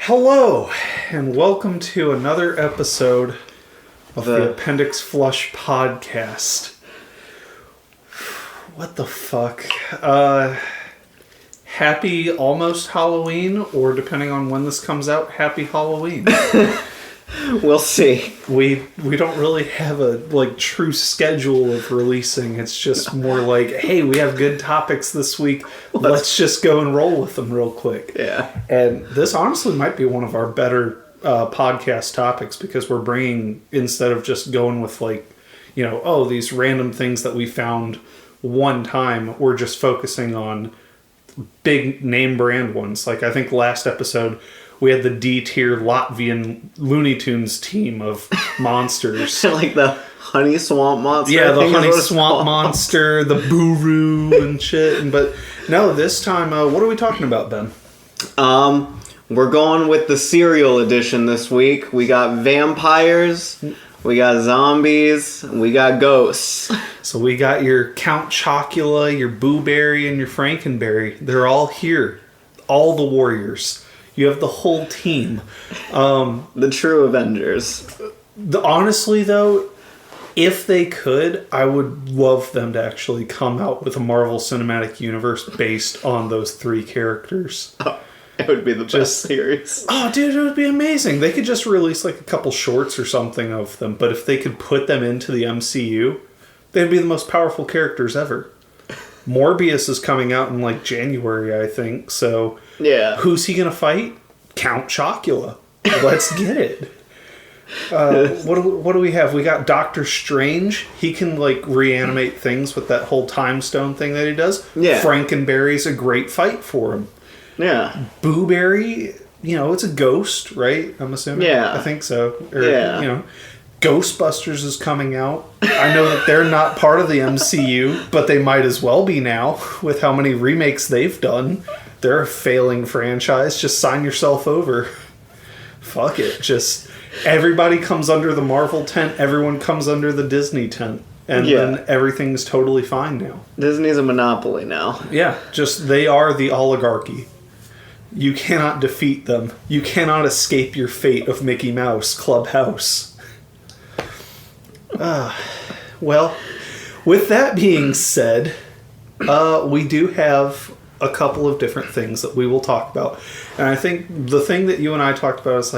Hello, and welcome to another episode of the Appendix Flush podcast. What the fuck? Happy almost Halloween, or depending on when this comes out, happy Halloween. We'll see. We don't really have a true schedule of releasing. It's just more like, hey, we have good topics this week. Let's just go and roll with them real quick. Yeah. And this honestly might be one of our better podcast topics because we're bringing, instead of just going with these random things that we found one time, we're just focusing on big name brand ones. Like I think last episode we had the D-tier Latvian Looney Tunes team of monsters. Like the honey swamp monster. Yeah, the honey swamp monster, the Buru and shit. But no, this time, what are we talking about, Ben? We're going with the cereal edition this week. We got vampires, we got zombies, we got ghosts. So we got your Count Chocula, your Boo Berry, and your Frankenberry. They're all here. All the warriors. You have the whole team. The true Avengers. Honestly, though, if they could, I would love them to actually come out with a Marvel Cinematic Universe based on those three characters. Oh, it would be the best series. Oh, dude, it would be amazing. They could just release like a couple shorts or something of them, but if they could put them into the MCU, they'd be the most powerful characters ever. Morbius is coming out in January, I think, so... Yeah. Who's he gonna fight? Count Chocula. Let's get it. What do we have? We got Doctor Strange. He can reanimate things with that whole time stone thing that he does. Yeah. Frankenberry's a great fight for him. Yeah. Boo Berry, it's a ghost, right? I'm assuming. Yeah. I think so. Yeah. Ghostbusters is coming out. I know that they're not part of the MCU, but they might as well be now with how many remakes they've done. They're a failing franchise. Just sign yourself over. Fuck it. Just everybody comes under the Marvel tent. Everyone comes under the Disney tent. And then everything's totally fine now. Disney's a monopoly now. Yeah. Just they are the oligarchy. You cannot defeat them. You cannot escape your fate of Mickey Mouse Clubhouse. Well, with that being said, we do have a couple of different things that we will talk about. And I think the thing that you and I talked about is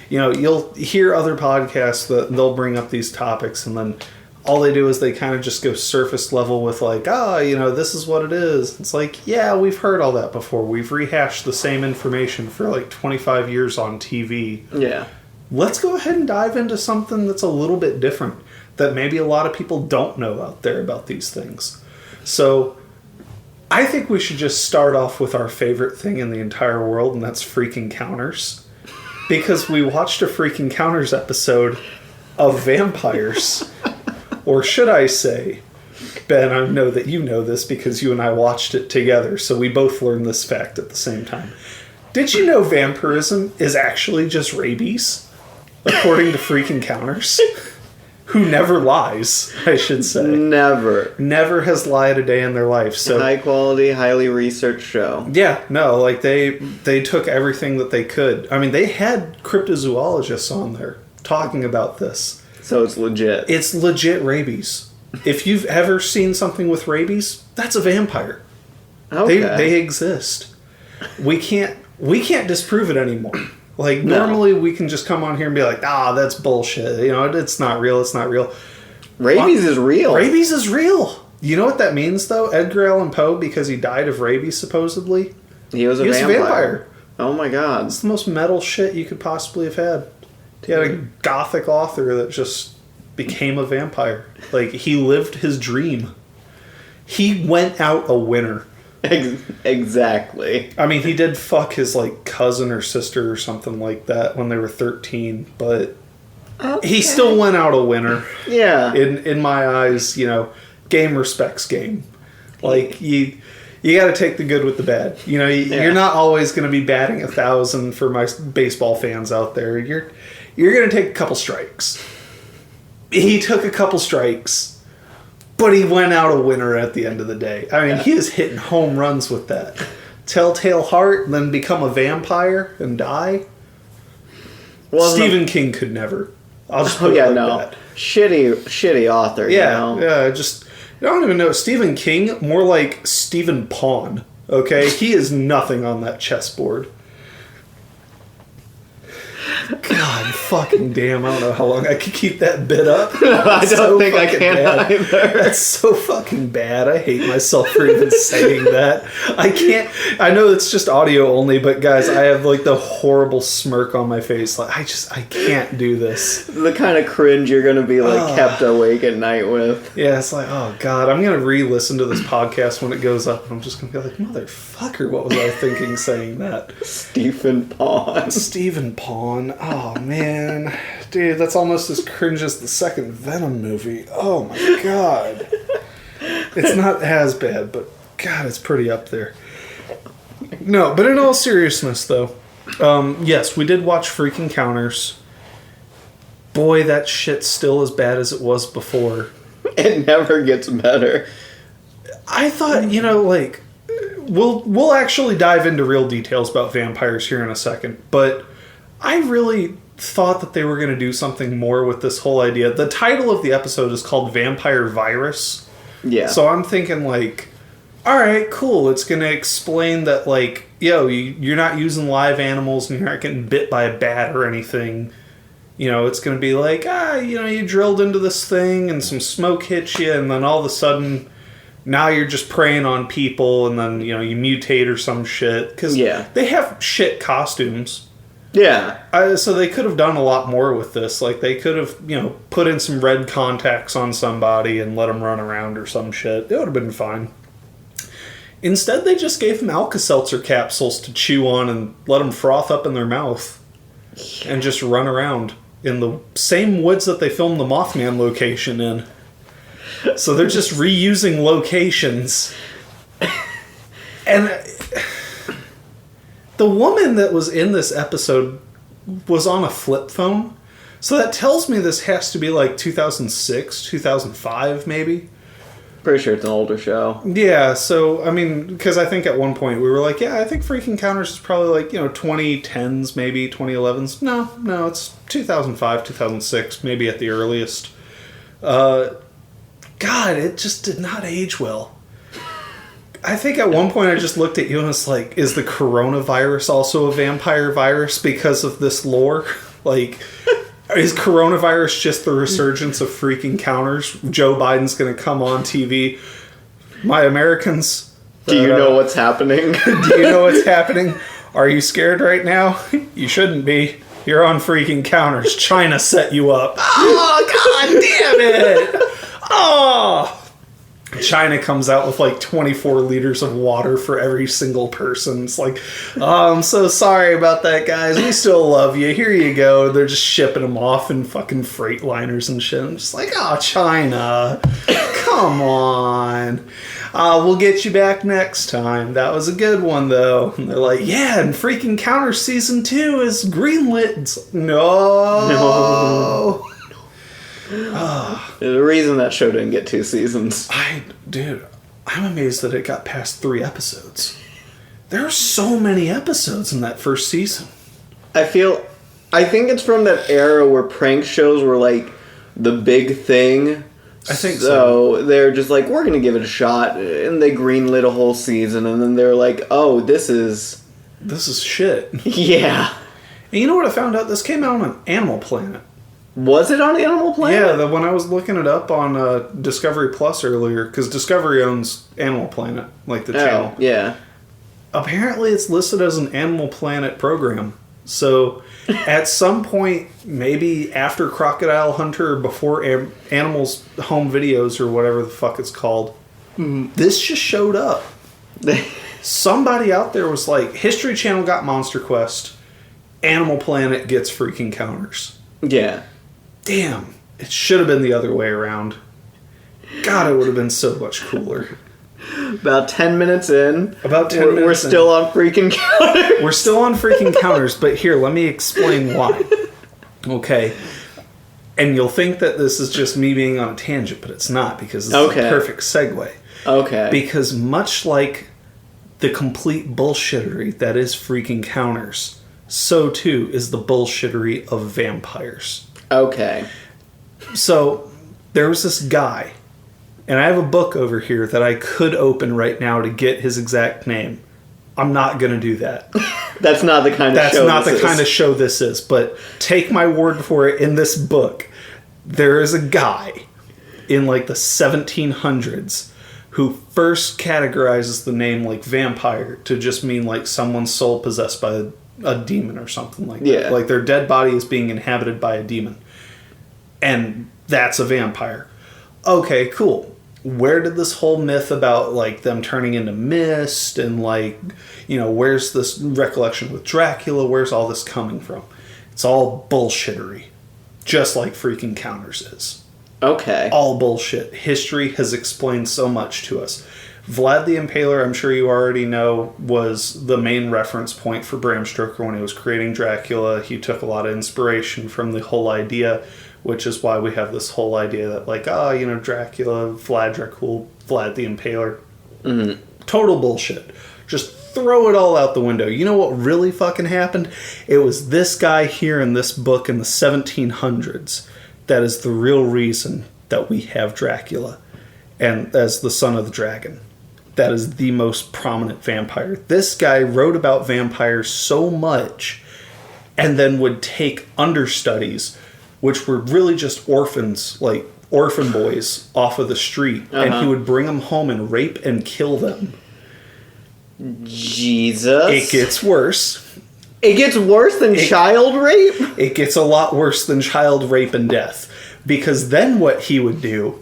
you'll hear other podcasts that they'll bring up these topics and then all they do is they kind of just go surface level with this is what it is. It's yeah, we've heard all that before. We've rehashed the same information for 25 years on TV. Yeah. Let's go ahead and dive into something that's a little bit different that maybe a lot of people don't know out there about these things. So I think we should just start off with our favorite thing in the entire world, and that's Freaking Counters. Because we watched a Freaking Counters episode of vampires. Or should I say, Ben, I know that you know this because you and I watched it together, so we both learned this fact at the same time. Did you know vampirism is actually just rabies? According to Freaking Counters? Who never lies, I should say. Never. Never has lied a day in their life. So high quality, highly researched show. Yeah, no, they took everything that they could. I mean, they had cryptozoologists on there talking about this. So it's legit. It's legit rabies. If you've ever seen something with rabies, that's a vampire. Okay. They exist. We can't disprove it anymore. Normally we can just come on here and be that's bullshit. It's not real. It's not real. Rabies is real. Rabies is real. You know what that means, though? Edgar Allan Poe, because he died of rabies, supposedly. He was a vampire. Oh my god. It's the most metal shit you could possibly have had. He had a gothic author that just became a vampire. He lived his dream. He went out a winner. Exactly. I mean, he did fuck his cousin or sister or something like that when they were 13, but he still went out a winner. Yeah. In my eyes, game respects game. You got to take the good with the bad. You're not always going to be batting 1,000 for my baseball fans out there. You're going to take a couple strikes. He took a couple strikes. But he went out a winner at the end of the day. I mean, he is hitting home runs with that. Telltale Heart, then become a vampire and die. Stephen King could never. I'll just put it like that. Shitty author, yeah, you know? Yeah, just... I don't even know. Stephen King, more like Stephen Pawn, okay? He is nothing on that chessboard. God fucking damn, I don't know how long I could keep that bit up. I don't think I can either. That's so fucking bad. I hate myself for even saying that. I can't. I know it's just audio only, but guys, I have like the horrible smirk on my face. Like I can't do this. The kind of cringe you're gonna be like kept awake at night with. Yeah, it's like, oh god, I'm gonna re-listen to this podcast when it goes up, and I'm just gonna be like, motherfucker, what was I thinking saying that? Stephen Pawn. Stephen Pawn. Oh man, dude, that's almost as cringe as the second Venom movie. Oh my god, it's not as bad, but god, it's pretty up there. No, but in all seriousness, though, yes, we did watch Freak Encounters. Boy, that shit's still as bad as it was before. It never gets better. I thought, like, we'll actually dive into real details about vampires here in a second, but I really thought that they were going to do something more with this whole idea. The title of the episode is called Vampire Virus. Yeah. So I'm thinking, like, alright, cool. It's going to explain that, like, you're not using live animals and you're not getting bit by a bat or anything. It's going to be like, you drilled into this thing and some smoke hits you, and then all of a sudden, now you're just preying on people, and then, you mutate or some shit. Because they have shit costumes. Yeah. So they could have done a lot more with this. Like, they could have, put in some red contacts on somebody and let them run around or some shit. It would have been fine. Instead, they just gave them Alka-Seltzer capsules to chew on and let them froth up in their mouth. Yeah. And just run around in the same woods that they filmed the Mothman location in. So they're just reusing locations. And... the woman that was in this episode was on a flip phone. So that tells me this has to be like 2006, 2005 maybe. Pretty sure it's an older show. Yeah, so, I mean, because I think at one point we were like, I think Freak Encounters is probably like, 2010s, maybe 2011s. No, it's 2005, 2006, maybe at the earliest. God, it just did not age well. I think at one point I just looked at you and was like, is the coronavirus also a vampire virus because of this lore? Like, is coronavirus just the resurgence of Freak Encounters? Joe Biden's going to come on TV. My Americans. Do you know what's happening? Do you know what's happening? Are you scared right now? You shouldn't be. You're on Freak Encounters. China set you up. Oh, God damn it! Oh! China comes out with like 24 liters of water for every single person. It's like, oh, I'm so sorry about that, guys. We still love you. Here you go. They're just shipping them off in fucking freight liners and shit. I'm just like, oh, China. Come on. We'll get you back next time. That was a good one, though. And they're like, yeah, and Freak Encounter Season 2 is greenlit. It's like, no. There's a reason that show didn't get 2 seasons. Dude, I'm amazed that it got past 3 episodes. There are so many episodes in that first season. I think it's from that era where prank shows were like the big thing. I think so. They're just like, we're going to give it a shot. And they greenlit a whole season. And then they're like, oh, this is shit. Yeah. And you know what I found out? This came out on Animal Planet. Was it on Animal Planet? Yeah, when I was looking it up on Discovery Plus earlier, because Discovery owns Animal Planet, like the channel. Yeah. Apparently it's listed as an Animal Planet program. So, at some point, maybe after Crocodile Hunter or before Animals Home Videos or whatever the fuck it's called, this just showed up. Somebody out there was like, History Channel got Monster Quest, Animal Planet gets Freak Encounters. Yeah. Damn, it should have been the other way around. God, it would have been so much cooler. About 10 minutes in. We're still on Freak Encounters. We're still on Freak Encounters, but here, let me explain why. Okay. And you'll think that this is just me being on a tangent, but it's not, because this is a perfect segue. Okay. Because much like the complete bullshittery that is Freak Encounters, so too is the bullshittery of vampires. Okay. So, there was this guy, and I have a book over here that I could open right now to get his exact name. I'm not going to do that. That's not the kind of That's show not this the is. kind of show this is, but take my word for it, in this book, there is a guy in like the 1700s who first categorizes the name like vampire to just mean like someone's soul possessed by a demon or something like Yeah. that. Like their dead body is being inhabited by a demon. And that's a vampire. Okay, cool. Where did this whole myth about like them turning into mist and like, you know, where's this recollection with Dracula? Where's all this coming from? It's all bullshittery. Just like freaking Counters is. Okay. All bullshit. History has explained so much to us. Vlad the Impaler, I'm sure you already know, was the main reference point for Bram Stoker when he was creating Dracula. He took a lot of inspiration from the whole idea, which is why we have this whole idea that, like, you know, Dracula, Vlad Dracul, Vlad the Impaler. Mm-hmm. Total bullshit. Just throw it all out the window. You know what really fucking happened? It was this guy here in this book in the 1700s that is the real reason that we have Dracula, and as the son of the dragon. That is the most prominent vampire. This guy wrote about vampires so much and then would take understudies, which were really just orphans, like orphan boys off of the street, and he would bring them home and rape and kill them. Jesus. It gets worse. It gets worse than child rape? It gets a lot worse than child rape and death. Because then what he would do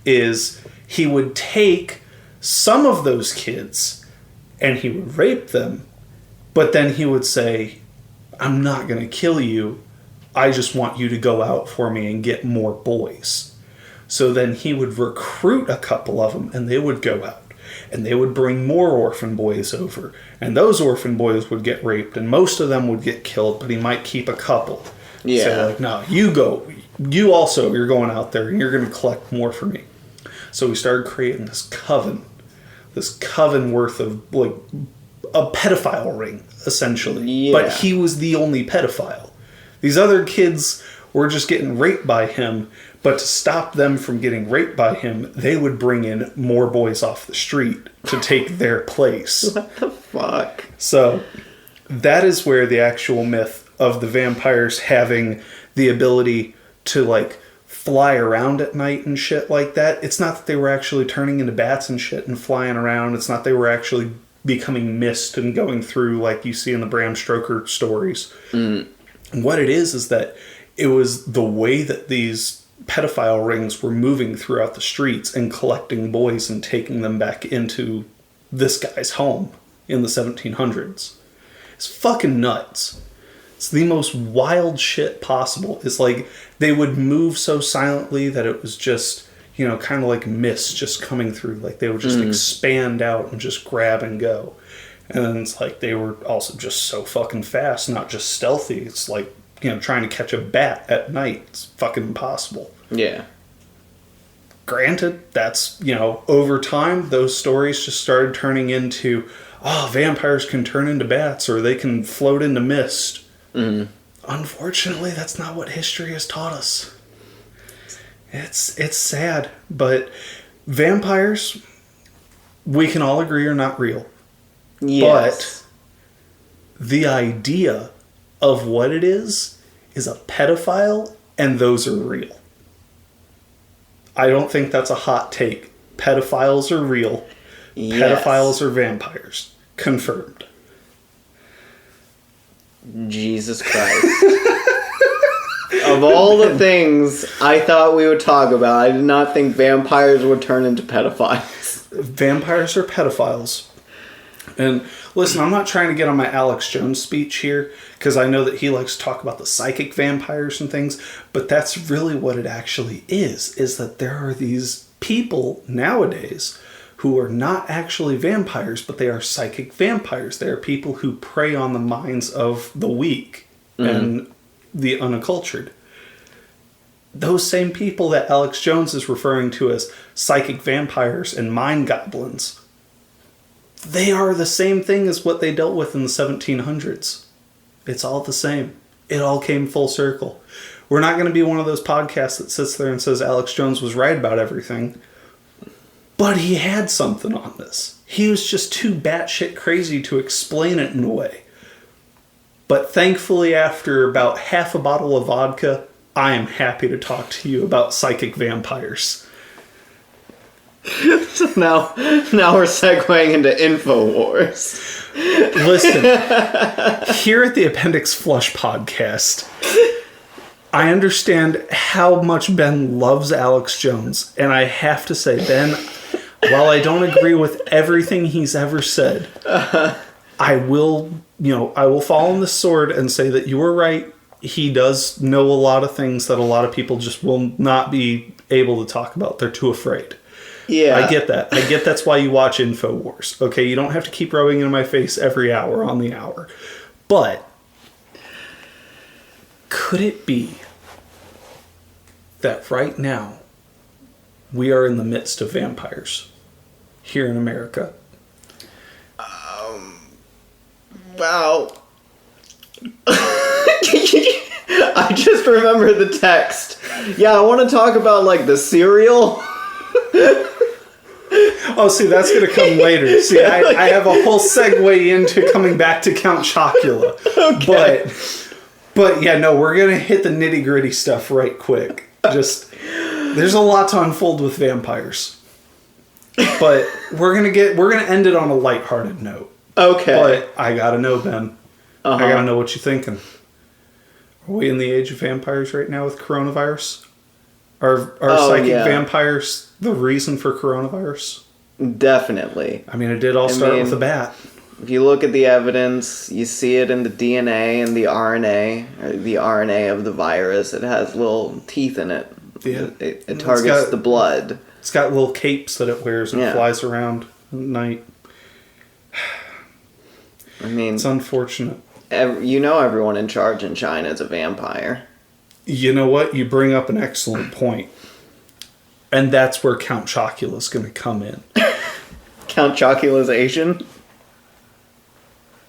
is he would take some of those kids and he would rape them, but then he would say, I'm not going to kill you. I just want you to go out for me and get more boys. So then he would recruit a couple of them and they would go out. And they would bring more orphan boys over. And those orphan boys would get raped. And most of them would get killed, but he might keep a couple. Yeah. So like, no, you go. You also, you're going out there and you're going to collect more for me. So we started creating this coven. This coven worth of, like, a pedophile ring, essentially. Yeah. But he was the only pedophile. These other kids were just getting raped by him. But to stop them from getting raped by him, they would bring in more boys off the street to take their place. What the fuck? So that is where the actual myth of the vampires having the ability to, like, fly around at night and shit like that. It's not that they were actually turning into bats and shit and flying around. It's not they were actually becoming mist and going through like you see in the Bram Stoker stories. And what it is that it was the way that these pedophile rings were moving throughout the streets and collecting boys and taking them back into this guy's home in the 1700s. It's fucking nuts. It's the most wild shit possible. It's like they would move so silently that it was just, you know, kind of like mist just coming through. Like they would just expand out and just grab and go. And then it's like they were also just so fucking fast, not just stealthy. It's like, you know, trying to catch a bat at night. It's fucking impossible. Yeah. Granted, that's, you know, over time, those stories just started turning into, vampires can turn into bats or they can float into mist. Unfortunately, that's not what history has taught us. It's sad, but vampires, we can all agree, are not real. Yes. But the idea of what it is a pedophile, and those are real. I don't think that's a hot take. Pedophiles are real. Yes. Pedophiles are vampires. Confirmed. Jesus Christ. Of all the things I thought we would talk about, I did not think vampires would turn into pedophiles. Vampires are pedophiles. And listen, I'm not trying to get on my Alex Jones speech here, because I know that he likes to talk about the psychic vampires and things, but that's really what it actually is that there are these people nowadays who are not actually vampires, but they are psychic vampires. They are people who prey on the minds of the weak and the uncultured. Those same people that Alex Jones is referring to as psychic vampires and mind goblins, they are the same thing as what they dealt with in the 1700s. It's all the same. It all came full circle. We're not going to be one of those podcasts that sits there and says Alex Jones was right about everything. But he had something on this. He was just too batshit crazy to explain it in a way. But thankfully, after about half a bottle of vodka, I am happy to talk to you about psychic vampires. So now we're segueing into InfoWars. Listen, here at the Appendix Flush podcast, I understand how much Ben loves Alex Jones. And I have to say, Ben, while I don't agree with everything he's ever said, I will fall on the sword and say that you were right. He does know a lot of things that a lot of people just will not be able to talk about. They're too afraid. Yeah. I get that. I get that's why you watch InfoWars. Okay, you don't have to keep rubbing it in my face every hour on the hour. But could it be that right now we are in the midst of vampires here in America? Wow. I just remember the text. Yeah, I want to talk about, like, the cereal. Oh, see, that's going to come later. See, I have a whole segue into coming back to Count Chocula. Okay. But yeah, no, we're going to hit the nitty-gritty stuff right quick. There's a lot to unfold with vampires. But we're going to end it on a lighthearted note. Okay. But I got to know, Ben. I got to know what you're thinking. Are we in the age of vampires right now with coronavirus? Are psychic vampires the reason for coronavirus? Definitely. I mean, it did all start with a bat. If you look at the evidence, you see it in the DNA and the RNA, or the RNA of the virus. It has little teeth in it. Yeah. It targets the blood. It's got little capes that it wears and flies around at night. I mean, it's unfortunate. Everyone in charge in China is a vampire. You know what? You bring up an excellent point. And that's where Count Chocula is going to come in. Count Chocula's Asian?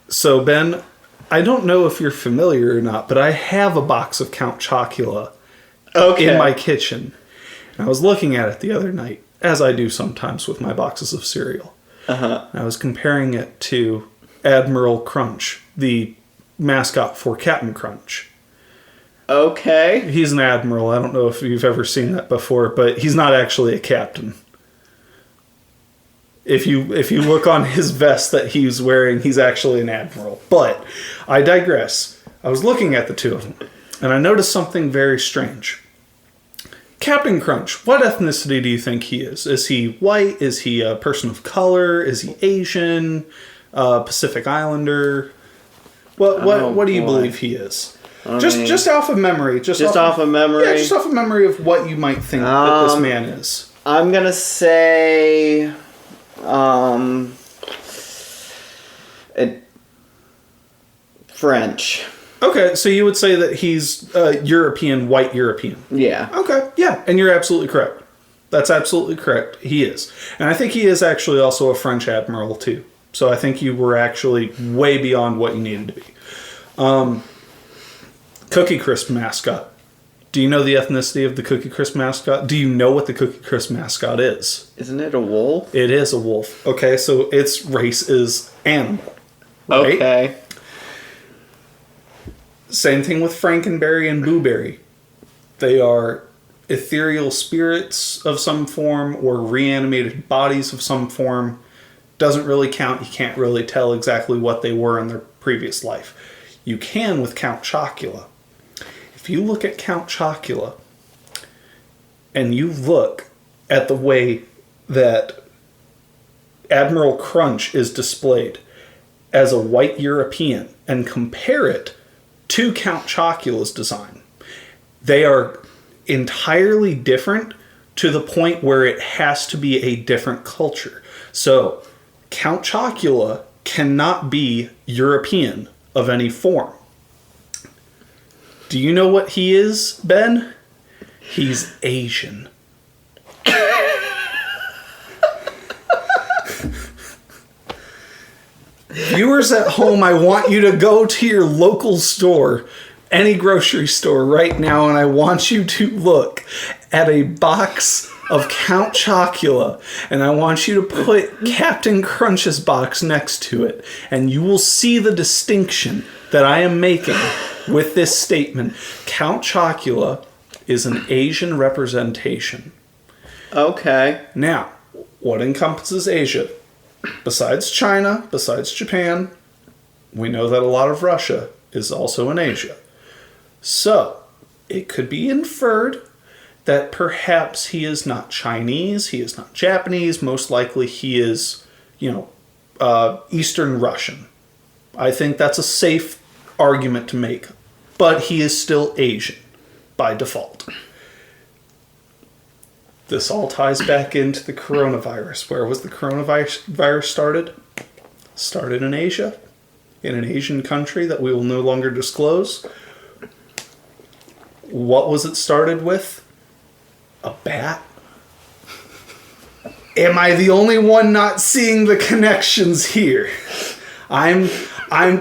So, Ben, I don't know if you're familiar or not, but I have a box of Count Chocula in my kitchen. And I was looking at it the other night, as I do sometimes with my boxes of cereal. And I was comparing it to Admiral Crunch, the mascot for Captain Crunch. Okay. He's an admiral. I don't know if you've ever seen that before, but he's not actually a captain. If you look on his vest that he's wearing, he's actually an admiral. But I digress. I was looking at the two of them, and I noticed something very strange. Captain Crunch, what ethnicity do you think he is? Is he white? Is he a person of color? Is he Asian? Pacific Islander? What do you believe he is? Just off of memory. Just off of memory? Yeah, just off of memory of what you might think that this man is. I'm going to say... French. Okay, so you would say that he's European, white European. Yeah. Okay, yeah, and you're absolutely correct. That's absolutely correct. He is. And I think he is actually also a French admiral, too. So I think you were actually way beyond what you needed to be. Cookie Crisp mascot. Do you know the ethnicity of the Cookie Crisp mascot? Do you know what the Cookie Crisp mascot is? Isn't it a wolf? It is a wolf. Okay, so its race is animal. Right? Okay. Same thing with Frankenberry and Booberry. They are ethereal spirits of some form or reanimated bodies of some form. Doesn't really count. You can't really tell exactly what they were in their previous life. You can with Count Chocula. If you look at Count Chocula and you look at the way that Admiral Crunch is displayed as a white European and compare it to Count Chocula's design, they are entirely different to the point where it has to be a different culture. So, Count Chocula cannot be European of any form. Do you know what he is, Ben? He's Asian. Viewers at home, I want you to go to your local store, any grocery store right now, and I want you to look at a box of Count Chocula, and I want you to put Captain Crunch's box next to it, and you will see the distinction that I am making with this statement. Count Chocula is an Asian representation. Okay. Now, what encompasses Asia? Besides China, besides Japan, we know that a lot of Russia is also in Asia. So, it could be inferred that perhaps he is not Chinese, he is not Japanese, most likely he is, Eastern Russian. I think that's a safe argument to make, but he is still Asian by default. This all ties back into the coronavirus. Where was the coronavirus started? Started in Asia, in an Asian country that we will no longer disclose. What was it started with? A bat? Am I the only one not seeing the connections here? I'm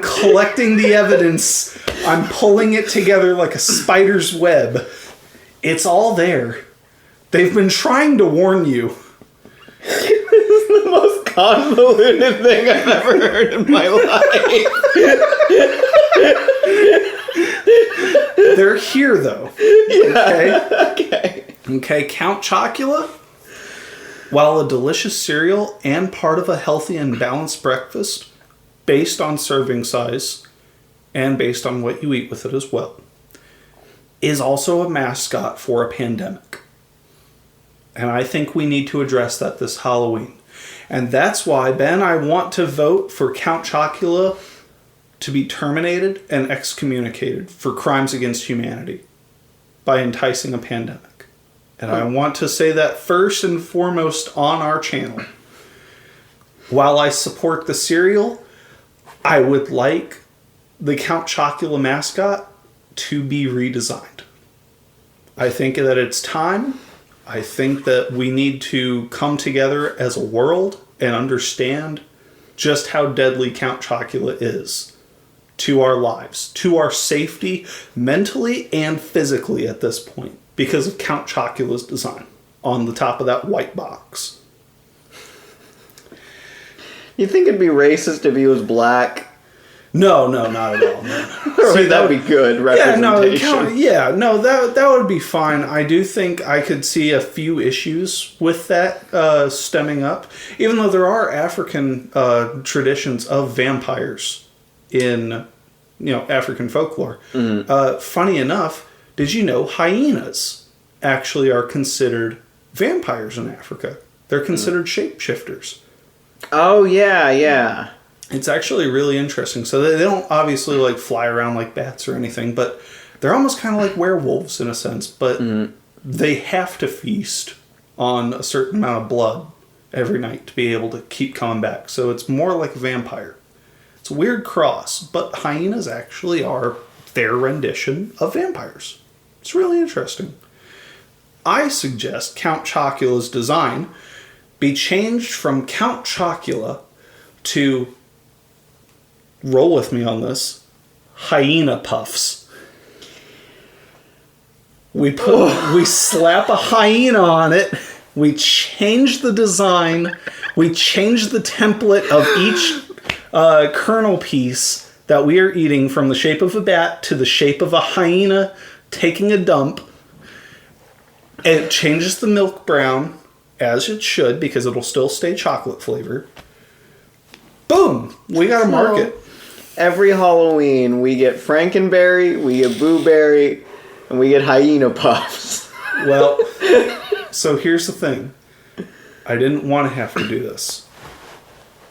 collecting the evidence. I'm pulling it together like a spider's web. It's all there. They've been trying to warn you. This is the most convoluted thing I've ever heard in my life. They're here, though. Yeah. Okay, Count Chocula, while a delicious cereal and part of a healthy and balanced breakfast, based on serving size and based on what you eat with it as well, is also a mascot for a pandemic. And I think we need to address that this Halloween. And that's why, Ben, I want to vote for Count Chocula to be terminated and excommunicated for crimes against humanity by enticing a pandemic. And I want to say that first and foremost on our channel. While I support the cereal, I would like the Count Chocula mascot to be redesigned. I think that it's time. I think that we need to come together as a world and understand just how deadly Count Chocula is to our lives, to our safety, mentally and physically at this point, because of Count Chocula's design on the top of that white box. You think it'd be racist if he was black? No, not at all. No. See, that'd be good representation. That would be fine. I do think I could see a few issues with that stemming up, even though there are African traditions of vampires in African folklore. Mm-hmm. Funny enough, did you know hyenas actually are considered vampires in Africa? They're considered shapeshifters. Oh, yeah. It's actually really interesting. So they don't obviously fly around like bats or anything, but they're almost kind of like werewolves in a sense, but they have to feast on a certain amount of blood every night to be able to keep coming back. So it's more like a vampire. It's a weird cross, but hyenas actually are their rendition of vampires. It's really interesting. I suggest Count Chocula's design be changed from Count Chocula to, roll with me on this, hyena puffs. We slap a hyena on it, we change the design, we change the template of each kernel piece that we are eating, from the shape of a bat to the shape of a hyena taking a dump. It changes the milk brown, as it should, because it'll still stay chocolate flavored. Boom! We got a market. Every Halloween, we get Frankenberry, we get Booberry, and we get hyena puffs. Well, so here's the thing. I didn't want to have to do this.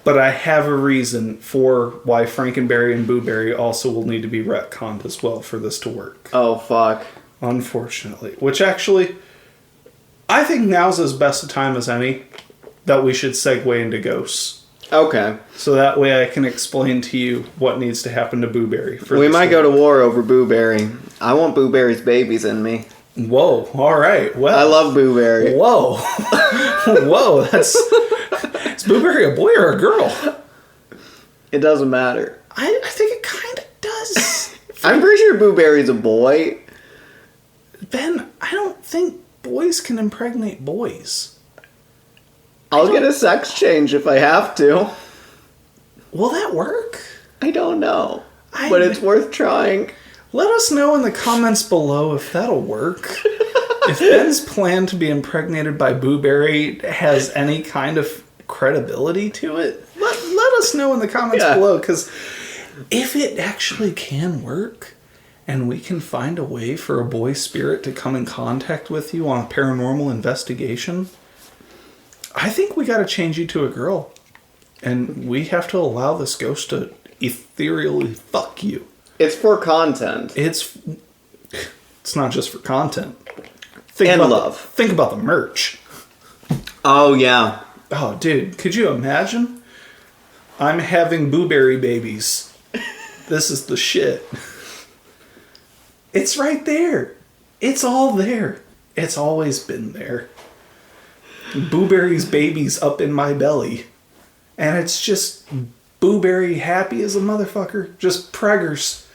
But I have a reason for why Frankenberry and Booberry also will need to be retconned as well for this to work. Oh, fuck. Unfortunately. Which actually, I think now's as best a time as any that we should segue into ghosts. Okay. So that way I can explain to you what needs to happen to Booberry. We might go to war over Booberry. I want Booberry's babies in me. Whoa, alright. Well, I love Booberry. Whoa. Whoa, is Booberry a boy or a girl? It doesn't matter. I think it kind of does. I'm pretty sure Boo Berry's a boy. Ben, I don't think boys can impregnate boys. I'll get a sex change if I have to. Will that work? I don't know. But it's worth trying. Let us know in the comments below if that'll work. If Ben's plan to be impregnated by Boo Berry has any kind of credibility to it, let us know in the comments below. Because if it actually can work, and we can find a way for a boy spirit to come in contact with you on a paranormal investigation, I think we got to change you to a girl. And we have to allow this ghost to ethereally fuck you. It's for content. It's not just for content. And love. Think about the merch. Oh, yeah. Oh, dude, could you imagine? I'm having Boo Berry babies. This is the shit. It's right there. It's all there. It's always been there. Boo Berry's babies up in my belly. And it's just Boo Berry happy as a motherfucker. Just preggers.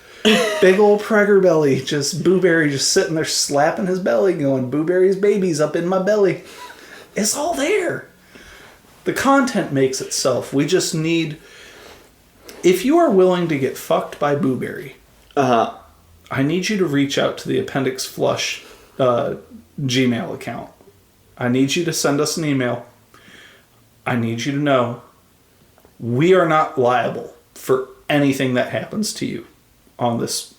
Big old pregger belly. Just Boo Berry just sitting there slapping his belly going, Boo Berry's baby's up in my belly. It's all there. The content makes itself. We just need... If you are willing to get fucked by Boo Berry, I need you to reach out to the Appendix Flush Gmail account. I need you to send us an email. I need you to know we are not liable for anything that happens to you on this,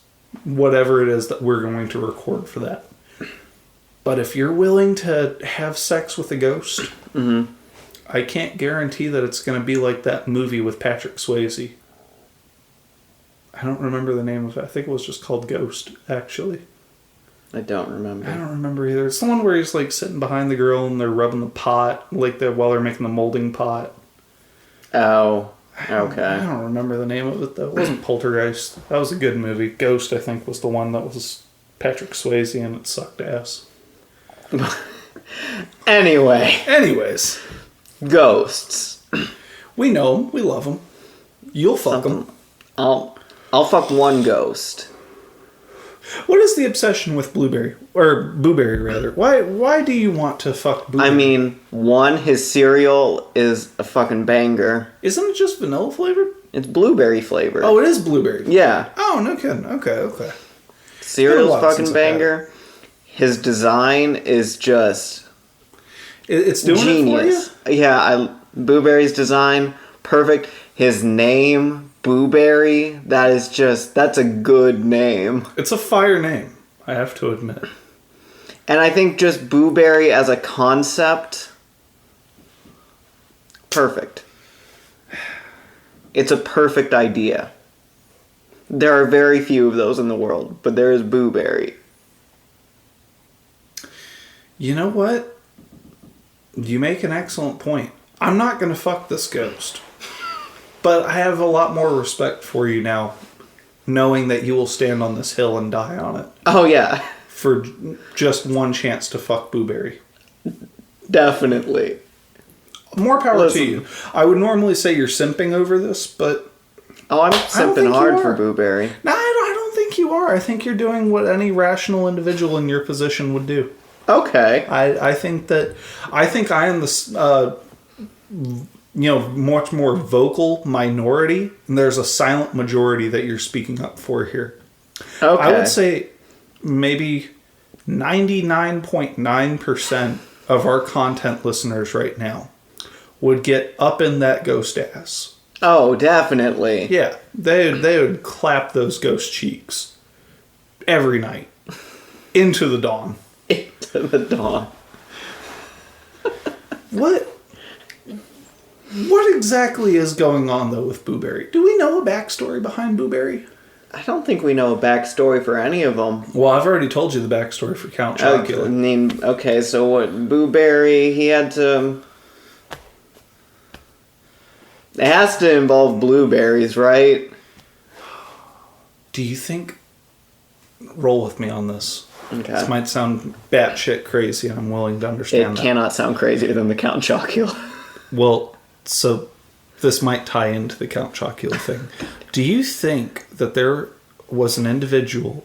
whatever it is that we're going to record for that. But if you're willing to have sex with a ghost, I can't guarantee that it's going to be like that movie with Patrick Swayze. I don't remember the name of it. I think it was just called Ghost, actually. I don't remember. I don't remember either. It's the one where he's like sitting behind the girl and they're rubbing the pot, like while they're making the molding pot. Oh, okay. I don't remember the name of it though. It wasn't Poltergeist. That was a good movie. Ghost, I think, was the one that was Patrick Swayze and it sucked ass. Anyways. Ghosts. We know them. We love them. You'll fuck them. I'll fuck one ghost. What is the obsession with Blueberry? Or Boo Berry, rather. Why do you want to fuck Boo Berry? I mean, one, his cereal is a fucking banger. Isn't it just vanilla flavored? It's blueberry flavored. Oh, it is blueberry. Yeah. Oh, no kidding. Okay. Cereal's fucking banger. His design is just... It's doing genius. It for you? Yeah, Boo Berry's design, perfect. His name, Boo Berry, that's a good name. It's a fire name, I have to admit. And I think just Boo Berry as a concept, perfect. It's a perfect idea. There are very few of those in the world, but there is Boo Berry. You know what? You make an excellent point. I'm not going to fuck this ghost. But I have a lot more respect for you now, knowing that you will stand on this hill and die on it. Oh, yeah. For just one chance to fuck Boo Berry. Definitely. More power to you. I would normally say you're simping over this, but... Oh, I'm simping hard for Boo Berry. No, I don't think you are. I think you're doing what any rational individual in your position would do. Okay. I think I am the much more vocal minority, and there's a silent majority that you're speaking up for here. Okay. I would say maybe 99.9% of our content listeners right now would get up in that ghost ass. Oh, definitely. Yeah, they would clap those ghost cheeks every night into the dawn. Into the dawn. What exactly is going on, though, with Boo Berry? Do we know a backstory behind Boo Berry? I don't think we know a backstory for any of them. Well, I've already told you the backstory for Count Chocula. Okay, so what? Boo Berry, he had to... It has to involve blueberries, right? Do you think... Roll with me on this. Okay. This might sound batshit crazy, and I'm willing to understand that. It cannot sound crazier than the Count Chocula. Well, so this might tie into the Count Chocula thing. Do you think that there was an individual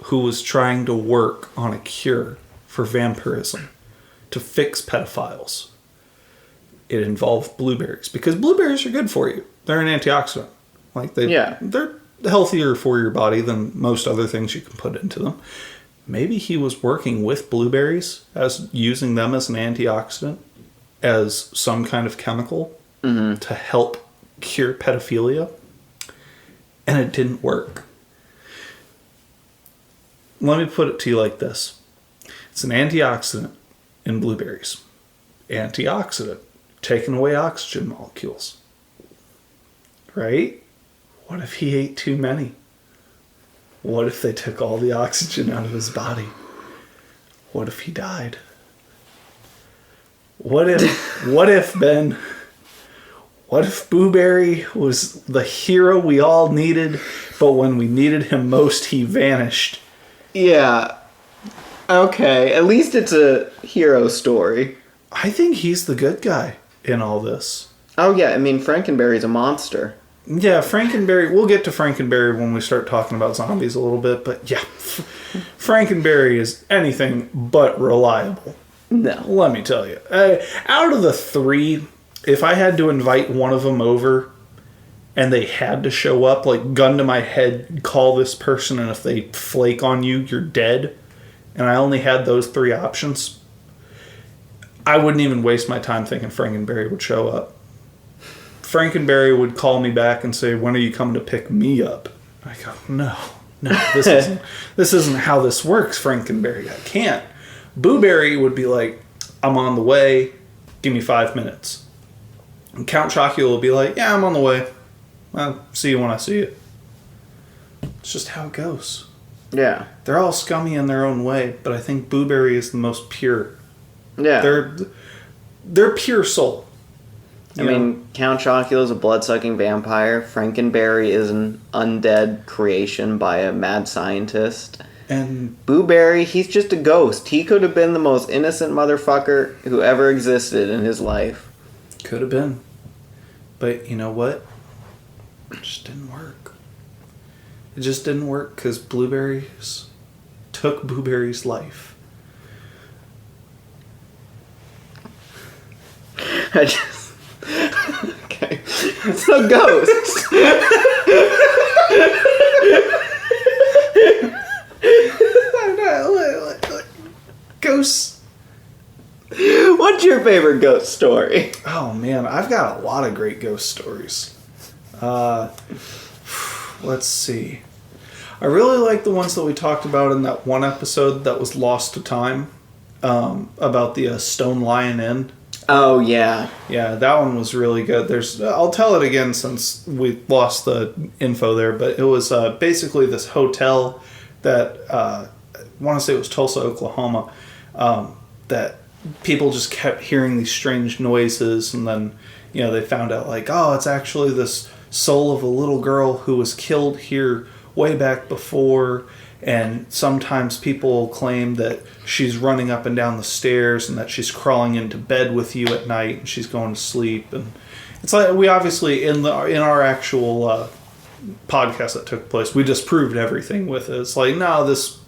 who was trying to work on a cure for vampirism to fix pedophiles? It involved blueberries, because blueberries are good for you. They're an antioxidant. They're healthier for your body than most other things you can put into them. Maybe he was working with blueberries, as using them as an antioxidant, as some kind of chemical to help cure pedophilia, and it didn't work. Let me put it to you like this. It's an antioxidant in blueberries. Antioxidant, taking away oxygen molecules. Right? What if he ate too many? What if they took all the oxygen out of his body? What if he died? What if, Ben? What if Blueberry was the hero we all needed, but when we needed him most, he vanished? Yeah. Okay, at least it's a hero story. I think he's the good guy in all this. Oh yeah, I mean, Frankenberry's a monster. Yeah, Frankenberry, we'll get to Frankenberry when we start talking about zombies a little bit, but yeah, Frankenberry is anything but reliable. No. Let me tell you. Out of the three, if I had to invite one of them over and they had to show up, like gun to my head, call this person, and if they flake on you, you're dead, and I only had those three options, I wouldn't even waste my time thinking Frankenberry would show up. Frankenberry would call me back and say, "When are you coming to pick me up?" I go, no, this isn't how this works, Frankenberry. I can't. Booberry would be like, "I'm on the way, give me 5 minutes." And Count Chocula will be like, "Yeah, I'm on the way. I'll see you when I see you." It's just how it goes. Yeah. They're all scummy in their own way, but I think Booberry is the most pure. Yeah. They're pure soul. I mean, Count Chocula is a blood-sucking vampire. Frankenberry is an undead creation by a mad scientist. And Booberry, he's just a ghost. He could have been the most innocent motherfucker who ever existed in his life. Could have been. But you know what? It just didn't work. It just didn't work because blueberries took Booberry's life. Okay. So ghosts. Ghosts. What's your favorite ghost story? Oh man, I've got a lot of great ghost stories. Let's see. I really like the ones that we talked about in that one episode that was Lost to Time, about the Stone Lion Inn. Oh yeah, yeah, that one was really good. I'll tell it again since we lost the info there, but it was basically this hotel that I want to say it was Tulsa, Oklahoma, that people just kept hearing these strange noises, and then they found out like, oh, it's actually this soul of a little girl who was killed here way back before. And sometimes people claim that she's running up and down the stairs and that she's crawling into bed with you at night and she's going to sleep. And it's like, we obviously, in our actual podcast that took place, we disproved everything with it. It's like, no, this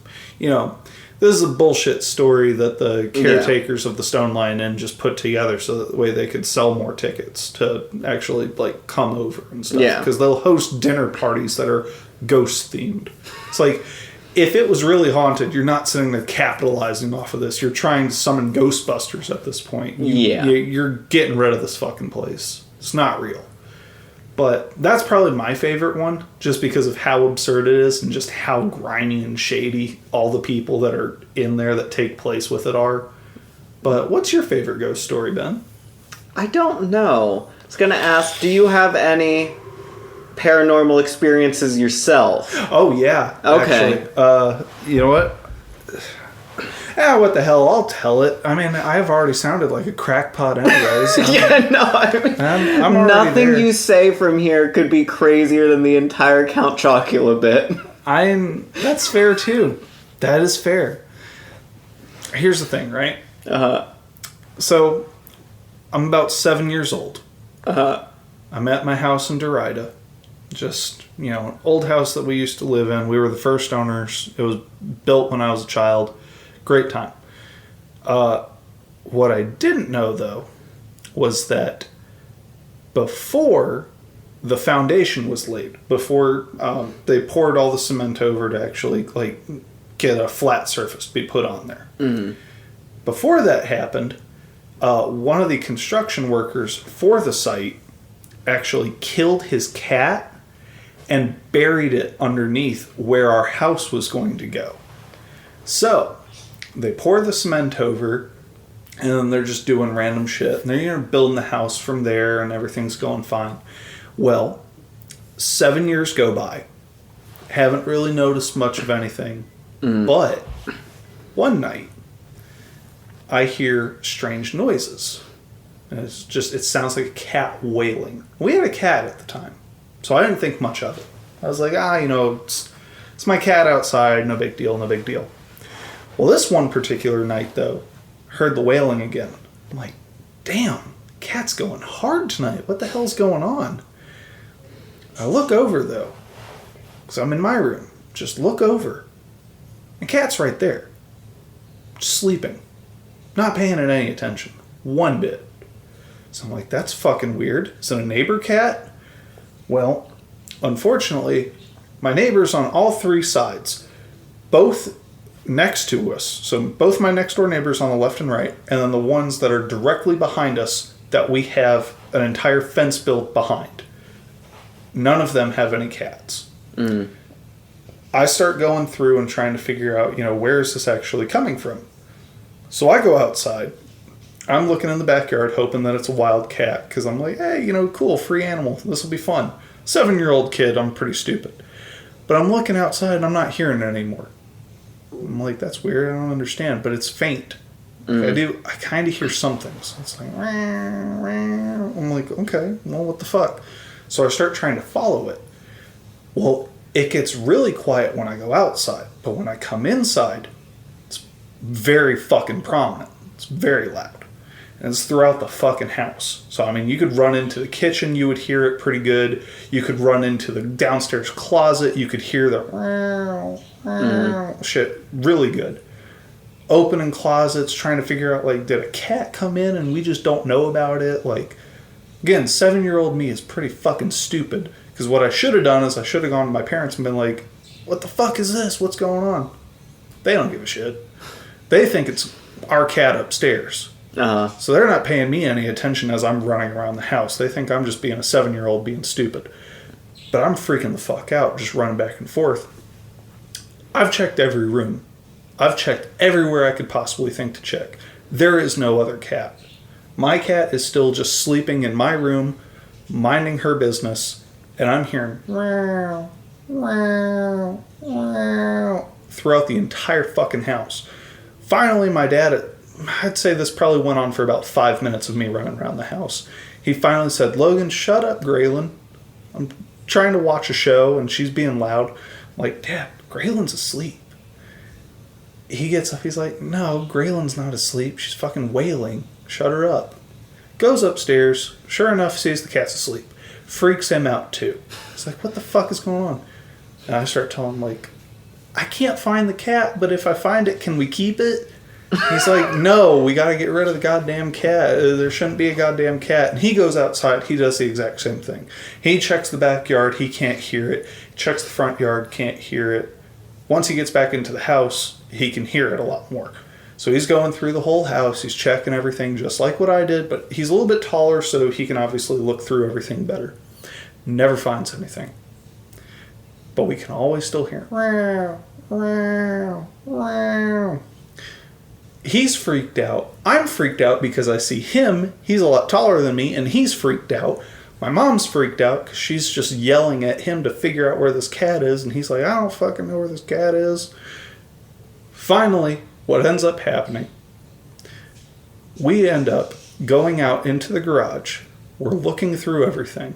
is a bullshit story that the caretakers of the Stone Lion Inn just put together so that the way they could sell more tickets to actually like come over and stuff. Yeah. Because they'll host dinner parties that are ghost themed. It's like, if it was really haunted, you're not sitting there capitalizing off of this. You're trying to summon Ghostbusters at this point. You're getting rid of this fucking place. It's not real. But that's probably my favorite one, just because of how absurd it is and just how grimy and shady all the people that are in there that take place with it are. But what's your favorite ghost story, Ben? I don't know. I was going to ask, do you have any paranormal experiences yourself? Oh, yeah. Okay. Actually. You know what? What the hell? I'll tell it. I mean, I've already sounded like a crackpot anyways. I'm nothing there. You say from here could be crazier than the entire Count Chocula bit. That's fair, too. That is fair. Here's the thing, right? Uh-huh. So, I'm about 7 years old. Uh-huh. I'm at my house in Derrida. Just, an old house that we used to live in. We were the first owners. It was built when I was a child. Great time. What I didn't know, though, was that before the foundation was laid, before they poured all the cement over to actually get a flat surface to be put on there. Mm-hmm. Before that happened, one of the construction workers for the site actually killed his cat and buried it underneath where our house was going to go. So they pour the cement over, and then they're just doing random shit. And they're building the house from there, and everything's going fine. Well, 7 years go by. Haven't really noticed much of anything. But one night, I hear strange noises. And it sounds like a cat wailing. We had a cat at the time, so I didn't think much of it. I was like, it's my cat outside, no big deal, no big deal. Well, this one particular night, though, heard the wailing again. I'm like, damn, cat's going hard tonight. What the hell's going on? I look over, though, because I'm in my room. Just look over. And cat's right there. Just sleeping. Not paying it any attention. One bit. So I'm like, that's fucking weird. Is it a neighbor cat? Well, unfortunately, my neighbors on all three sides, both next to us, so both my next door neighbors on the left and right, and then the ones that are directly behind us that we have an entire fence built behind, none of them have any cats. I start going through and trying to figure out, where is this actually coming from? So I go outside. I'm looking in the backyard hoping that it's a wild cat, because I'm like, hey, cool, free animal. This will be fun. 7-year-old kid, I'm pretty stupid. But I'm looking outside and I'm not hearing it anymore. I'm like, that's weird, I don't understand, but it's faint. I kind of hear something. So it's like, I'm like, okay, well, what the fuck? So I start trying to follow it. Well, it gets really quiet when I go outside, but when I come inside, it's very fucking prominent. It's very loud. And it's throughout the fucking house. So, you could run into the kitchen, you would hear it pretty good. You could run into the downstairs closet, you could hear the shit really good. Opening closets, trying to figure out, did a cat come in and we just don't know about it? Again, 7-year-old me is pretty fucking stupid. Because what I should have done is I should have gone to my parents and been like, what the fuck is this? What's going on? They don't give a shit. They think it's our cat upstairs. So they're not paying me any attention as I'm running around the house. They think I'm just being a 7-year-old being stupid. But I'm freaking the fuck out, just running back and forth. I've checked every room. I've checked everywhere I could possibly think to check. There is no other cat. My cat is still just sleeping in my room, minding her business, and I'm hearing throughout the entire fucking house. Finally, my dad, I'd say this probably went on for about 5 minutes of me running around the house. He finally said, Logan, shut up, Graylin. I'm trying to watch a show, and she's being loud. I'm like, Dad, Graylin's asleep. He gets up, he's like, no, Graylin's not asleep. She's fucking wailing. Shut her up. Goes upstairs. Sure enough, sees the cat's asleep. Freaks him out, too. He's like, what the fuck is going on? And I start telling him, I can't find the cat, but if I find it, can we keep it? He's like, no, we gotta get rid of the goddamn cat. There shouldn't be a goddamn cat. And he goes outside, he does the exact same thing. He checks the backyard, he can't hear it. Checks the front yard, can't hear it. Once he gets back into the house, he can hear it a lot more. So he's going through the whole house, he's checking everything just like what I did, but he's a little bit taller, so he can obviously look through everything better. Never finds anything. But we can always still hear it. He's freaked out. I'm freaked out because I see him. He's a lot taller than me, and he's freaked out. My mom's freaked out because she's just yelling at him to figure out where this cat is, and he's like, I don't fucking know where this cat is. Finally, what ends up happening, we end up going out into the garage. We're looking through everything.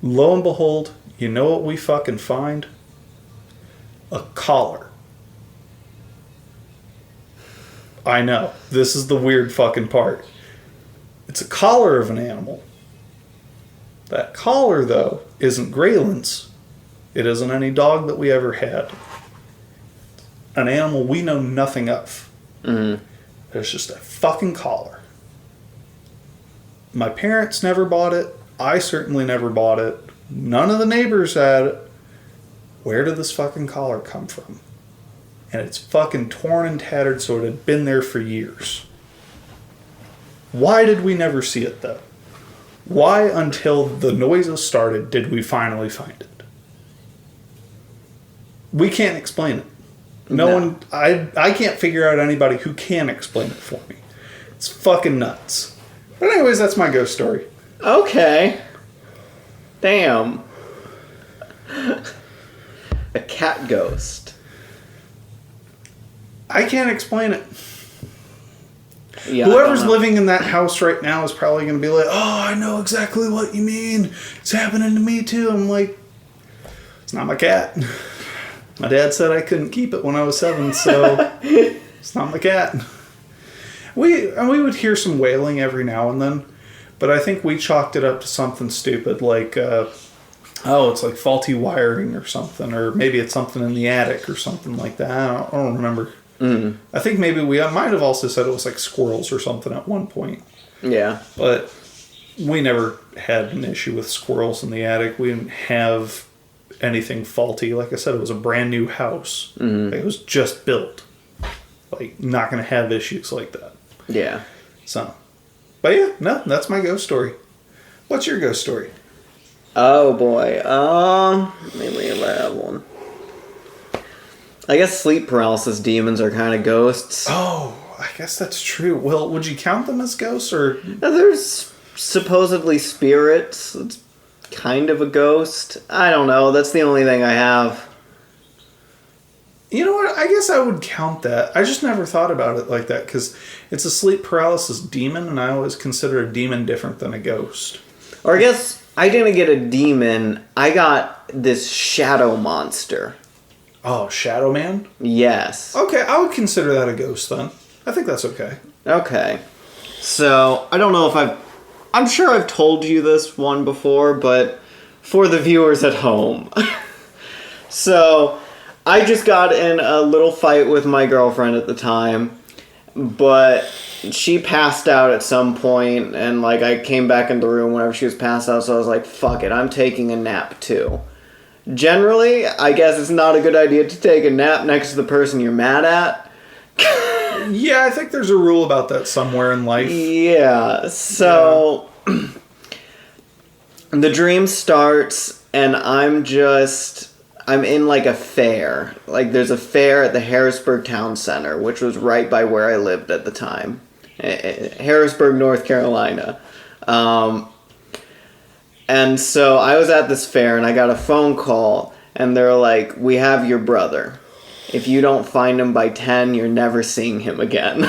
Lo and behold, you know what we fucking find? A collar. I know. This is the weird fucking part. It's a collar of an animal. That collar, though, isn't Grayland's. It isn't any dog that we ever had. An animal we know nothing of. Mm-hmm. It's just a fucking collar. My parents never bought it. I certainly never bought it. None of the neighbors had it. Where did this fucking collar come from? And it's fucking torn and tattered, so it had been there for years. Why did we never see it, though? Why, until the noises started, did we finally find it? We can't explain it. No one... I can't figure out anybody who can explain it for me. It's fucking nuts. But anyways, that's my ghost story. Okay. Damn. A cat ghost. I can't explain it. Yeah, Whoever's living in that house right now is probably going to be like, oh, I know exactly what you mean. It's happening to me too. I'm like, it's not my cat. My dad said I couldn't keep it when I was 7, so it's not my cat. We would hear some wailing every now and then, but I think we chalked it up to something stupid like, it's like faulty wiring or something, or maybe it's something in the attic or something like that. I don't remember. Mm. I think maybe we might have also said it was like squirrels or something at one point. Yeah. But we never had an issue with squirrels in the attic. We didn't have anything faulty. Like I said, it was a brand new house. Mm-hmm. It was just built. Like, not going to have issues like that. Yeah. So, but yeah, no, that's my ghost story. What's your ghost story? Oh boy. Maybe if I have one. I guess sleep paralysis demons are kind of ghosts. Oh, I guess that's true. Well, would you count them as ghosts, or? There's supposedly spirits. It's kind of a ghost. I don't know. That's the only thing I have. You know what? I guess I would count that. I just never thought about it like that, because it's a sleep paralysis demon, and I always consider a demon different than a ghost. Or I guess I didn't get a demon. I got this shadow monster. Oh, Shadow Man? Yes. Okay, I would consider that a ghost then. I think that's okay. Okay. So, I don't know if I'm sure I've told you this one before, but for the viewers at home. So, I just got in a little fight with my girlfriend at the time, but she passed out at some point, and like I came back in the room whenever she was passed out, so I was like, fuck it, I'm taking a nap too. Generally, I guess it's not a good idea to take a nap next to the person you're mad at. Yeah, I think there's a rule about that somewhere in life. Yeah, so the dream starts, and I'm in like a fair. Like there's a fair at the Harrisburg Town Center, which was right by where I lived at the time. Harrisburg, North Carolina. And so I was at this fair, and I got a phone call, and they're like, we have your brother. If you don't find him by 10, you're never seeing him again.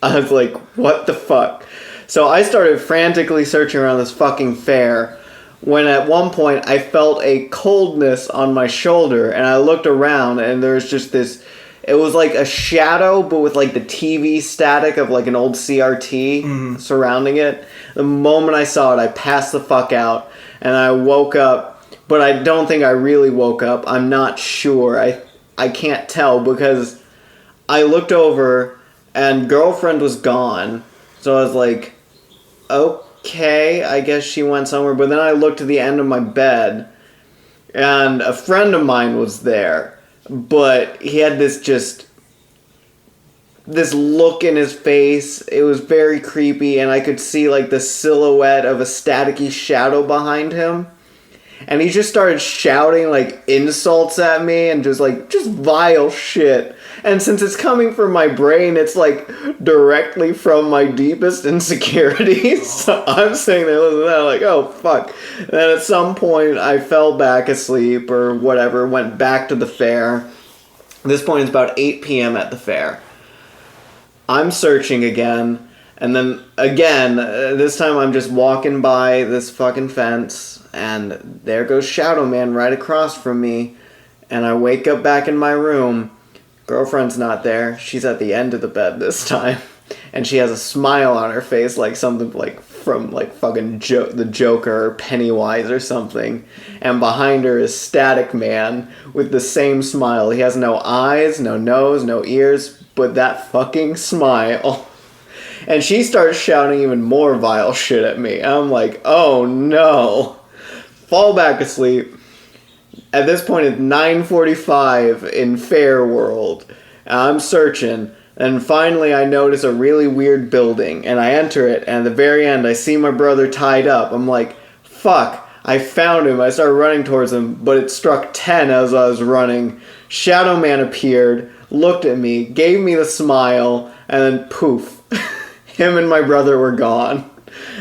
I was like, what the fuck? So I started frantically searching around this fucking fair, when at one point I felt a coldness on my shoulder, and I looked around, and there was just this... It was like a shadow, but with like the TV static of like an old CRT surrounding it. The moment I saw it, I passed the fuck out, and I woke up, but I don't think I really woke up. I'm not sure. I can't tell, because I looked over, and girlfriend was gone. So I was like, okay, I guess she went somewhere. But then I looked to the end of my bed, and a friend of mine was there. But he had this look in his face. It was very creepy, and I could see like the silhouette of a staticky shadow behind him. And he just started shouting like insults at me and just vile shit. And since it's coming from my brain, it's like directly from my deepest insecurities. So I'm sitting there listening to that like, oh fuck. And then at some point I fell back asleep or whatever, went back to the fair. At this point it's about 8 p.m. at the fair. I'm searching again. And then again, this time I'm just walking by this fucking fence, and there goes Shadow Man right across from me. And I wake up back in my room. Girlfriend's not there. She's at the end of the bed this time. And she has a smile on her face like something like from like fucking the Joker or Pennywise or something. And behind her is Static Man with the same smile. He has no eyes, no nose, no ears, but that fucking smile. And she starts shouting even more vile shit at me. I'm like, oh no. Fall back asleep. At this point, it's 9:45 in Fair World. I'm searching, and finally I notice a really weird building, and I enter it, and at the very end I see my brother tied up. I'm like, fuck, I found him. I started running towards him, but it struck 10 as I was running. Shadow Man appeared, looked at me, gave me the smile, and then poof, him and my brother were gone.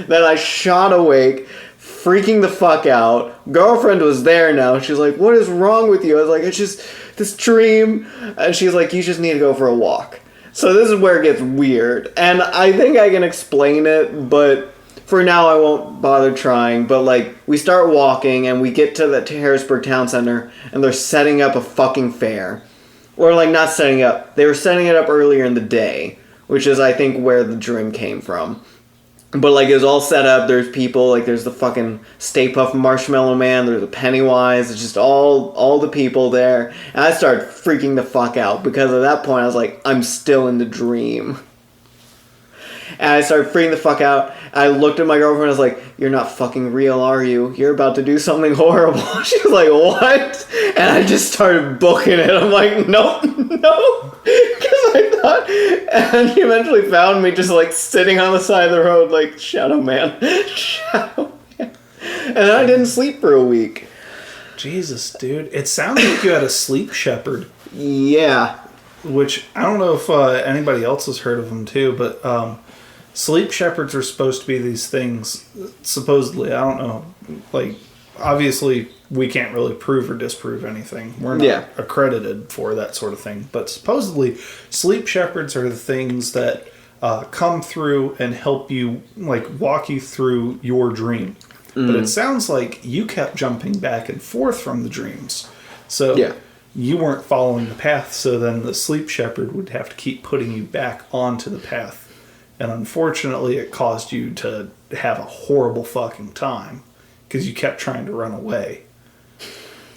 Then I shot awake, freaking the fuck out. Girlfriend was there now. She's like, what is wrong with you? I was like, it's just this dream. And she's like, you just need to go for a walk. So this is where it gets weird. And I think I can explain it, but for now I won't bother trying. But like, we start walking and we get to the Harrisburg Town Center and they're setting up a fucking fair. Or like, not setting up. They were setting it up earlier in the day, which is I think where the dream came from. But, like, it was all set up. There's people. Like, there's the fucking Stay Puft Marshmallow Man. There's a Pennywise. It's just all the people there. And I started freaking the fuck out. Because at that point, I was like, I'm still in the dream. And I started freaking the fuck out. I looked at my girlfriend and I was like, you're not fucking real, are you? You're about to do something horrible. She was like, what? And I just started booking it. I'm like, no. Because I thought... And she eventually found me just like sitting on the side of the road like, Shadow Man. Shadow Man. And then I didn't sleep for a week. Jesus, dude. It sounds like you had a sleep shepherd. Yeah. Which, I don't know if anybody else has heard of them too, but... sleep shepherds are supposed to be these things, supposedly, I don't know, like, obviously we can't really prove or disprove anything. We're not accredited for that sort of thing. But supposedly, sleep shepherds are the things that come through and help you, like, walk you through your dream. But it sounds like you kept jumping back and forth from the dreams. So you weren't following the path, so then the sleep shepherd would have to keep putting you back onto the path. And unfortunately, it caused you to have a horrible fucking time because you kept trying to run away.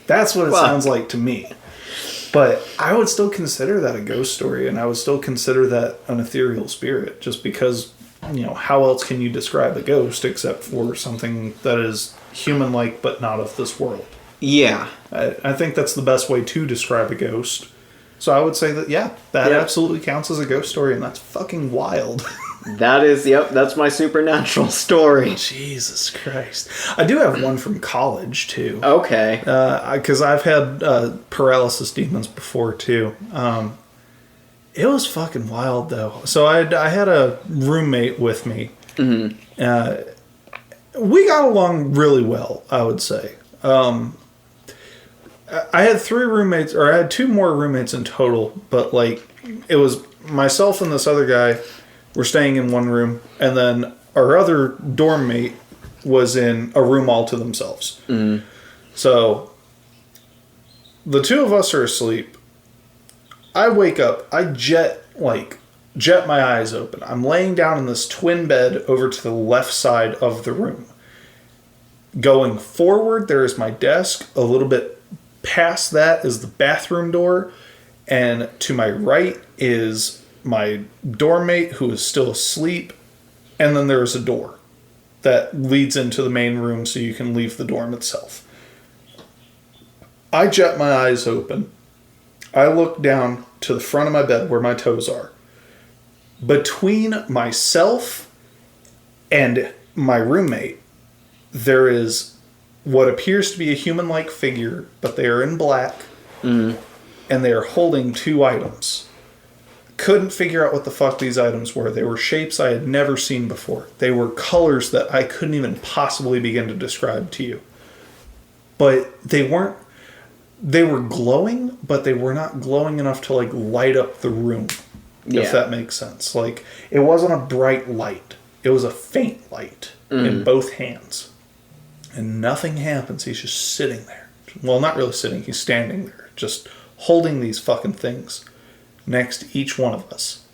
That's what it sounds like to me. But I would still consider that a ghost story, and I would still consider that an ethereal spirit, just because, you know, how else can you describe a ghost except for something that is human-like but not of this world? Yeah. I think that's the best way to describe a ghost. So I would say that, that absolutely counts as a ghost story, and that's fucking wild. That is, that's my supernatural story. Jesus Christ. I do have one from college, too. Okay. Because I've had paralysis demons before, too. It was fucking wild, though. So I had a roommate with me. Mm-hmm. We got along really well, I would say. I had 3 roommates, or I had 2 more roommates in total, but, like, it was myself and this other guy were staying in one room, and then our other dorm mate was in a room all to themselves. Mm-hmm. So, the 2 of us are asleep. I wake up, I jet my eyes open. I'm laying down in this twin bed over to the left side of the room. Going forward, there is my desk. A little bit past that is the bathroom door, and to my right is my dorm mate who is still asleep, and then there's a door that leads into the main room so you can leave the dorm itself. I jet my eyes open. I look down to the front of my bed where my toes are. Between myself and my roommate, there is what appears to be a human-like figure, but they are in black, and they are holding 2 items. Couldn't figure out what the fuck these items were. They were shapes I had never seen before. They were colors that I couldn't even possibly begin to describe to you. But they were glowing, but they were not glowing enough to, like, light up the room, if that makes sense. Like, it wasn't a bright light. It was a faint light in both hands. And nothing happens. He's just sitting there. Well, not really sitting. He's standing there, just holding these fucking things next to each one of us.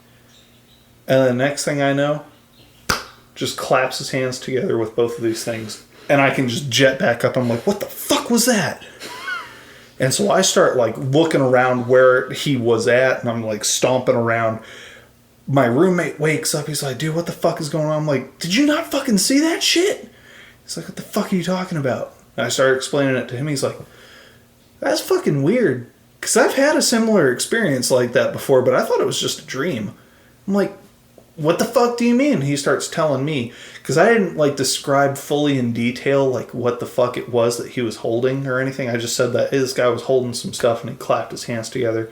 And the next thing I know, just claps his hands together with both of these things. And I can just jet back up. I'm like, what the fuck was that? And so I start like looking around where he was at, and I'm like stomping around. My roommate wakes up. He's like, dude, what the fuck is going on? I'm like, did you not fucking see that shit? He's like, what the fuck are you talking about? And I started explaining it to him. He's like, that's fucking weird. Because I've had a similar experience like that before, but I thought it was just a dream. I'm like, what the fuck do you mean? He starts telling me. Because I didn't like describe fully in detail like what the fuck it was that he was holding or anything. I just said that this guy was holding some stuff and he clapped his hands together.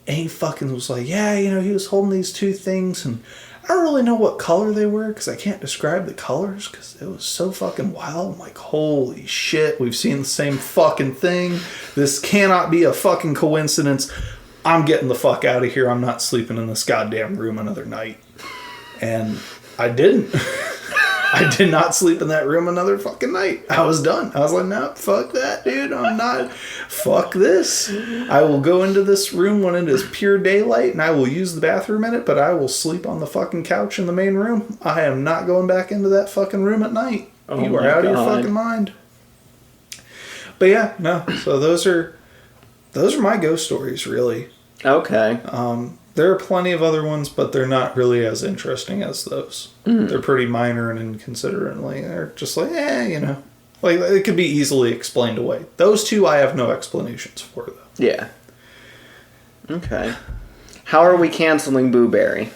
And he fucking was like, yeah, you know, he was holding these two things and I don't really know what color they were because I can't describe the colors because it was so fucking wild. I'm like, holy shit, we've seen the same fucking thing. This cannot be a fucking coincidence. I'm getting the fuck out of here. I'm not sleeping in this goddamn room another night. And I didn't. I did not sleep in that room another fucking night. I was done. I was like, no, fuck that, dude. I'm not. Fuck this. I will go into this room when it is pure daylight and I will use the bathroom in it, but I will sleep on the fucking couch in the main room. I am not going back into that fucking room at night. Oh, you are out of your fucking mind. But yeah, no. So those are my ghost stories, really. Okay. There are plenty of other ones, but they're not really as interesting as those. Mm. They're pretty minor and inconsiderate. Like, they're just like, you know. Like, it could be easily explained away. Those two I have no explanations for, though. Yeah. Okay. How are we canceling Booberry?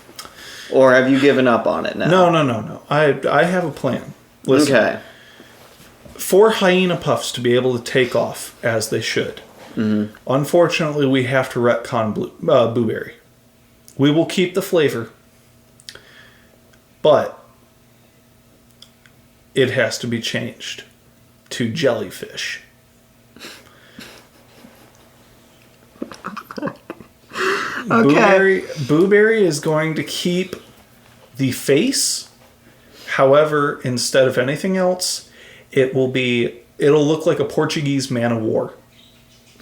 Or have you given up on it now? No. I have a plan. Listen. Okay. For hyena puffs to be able to take off as they should, unfortunately, we have to retcon Booberry. We will keep the flavor, but it has to be changed to jellyfish. Okay. Booberry is going to keep the face. However, instead of anything else, it'll look like a Portuguese man of war.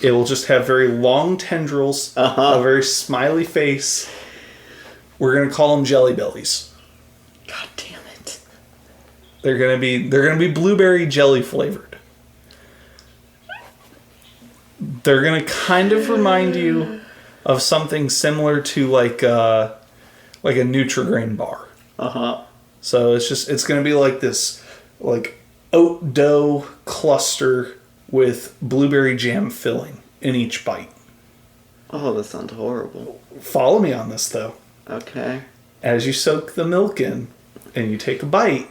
It will just have very long tendrils, a very smiley face. We're going to call them jelly bellies. God damn it. They're going to be blueberry jelly flavored. They're going to kind of remind you of something similar to like a Nutri-Grain bar. So it's going to be like this like oat dough cluster with blueberry jam filling in each bite. Oh, that sounds horrible. Follow me on this though. Okay. As you soak the milk in and you take a bite,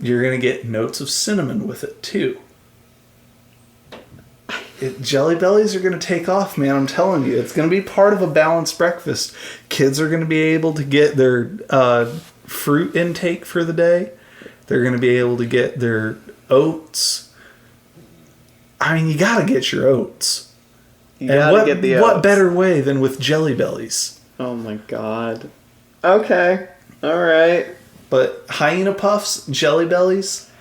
you're going to get notes of cinnamon with it too. Jelly bellies are going to take off, man. I'm telling you. It's going to be part of a balanced breakfast. Kids are going to be able to get their fruit intake for the day. They're going to be able to get their oats. I mean, you got to get your oats. You got to get the oats. What better way than with jelly bellies? Oh my god. Okay. Alright. But hyena puffs, jelly bellies,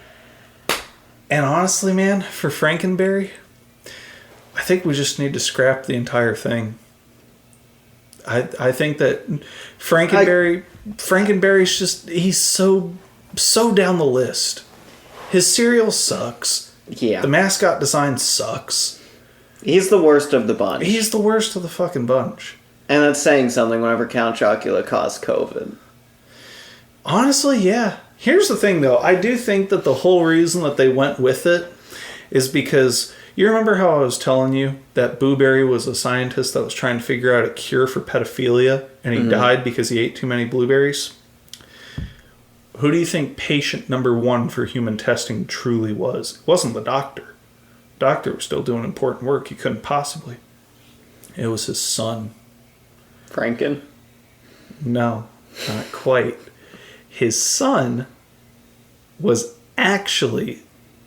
and honestly, man, for Frankenberry, I think we just need to scrap the entire thing. I think that Frankenberry's just, he's so down the list. His cereal sucks. Yeah. The mascot design sucks. He's the worst of the bunch. He's the worst of the fucking bunch. And that's saying something whenever Count Chocula caused COVID. Honestly, yeah. Here's the thing, though. I do think that the whole reason that they went with it is because you remember how I was telling you that Booberry was a scientist that was trying to figure out a cure for pedophilia and he died because he ate too many blueberries? Who do you think patient number one for human testing truly was? It wasn't the doctor. The doctor was still doing important work. He couldn't possibly. It was his son. Franken? No, not quite. His son was actually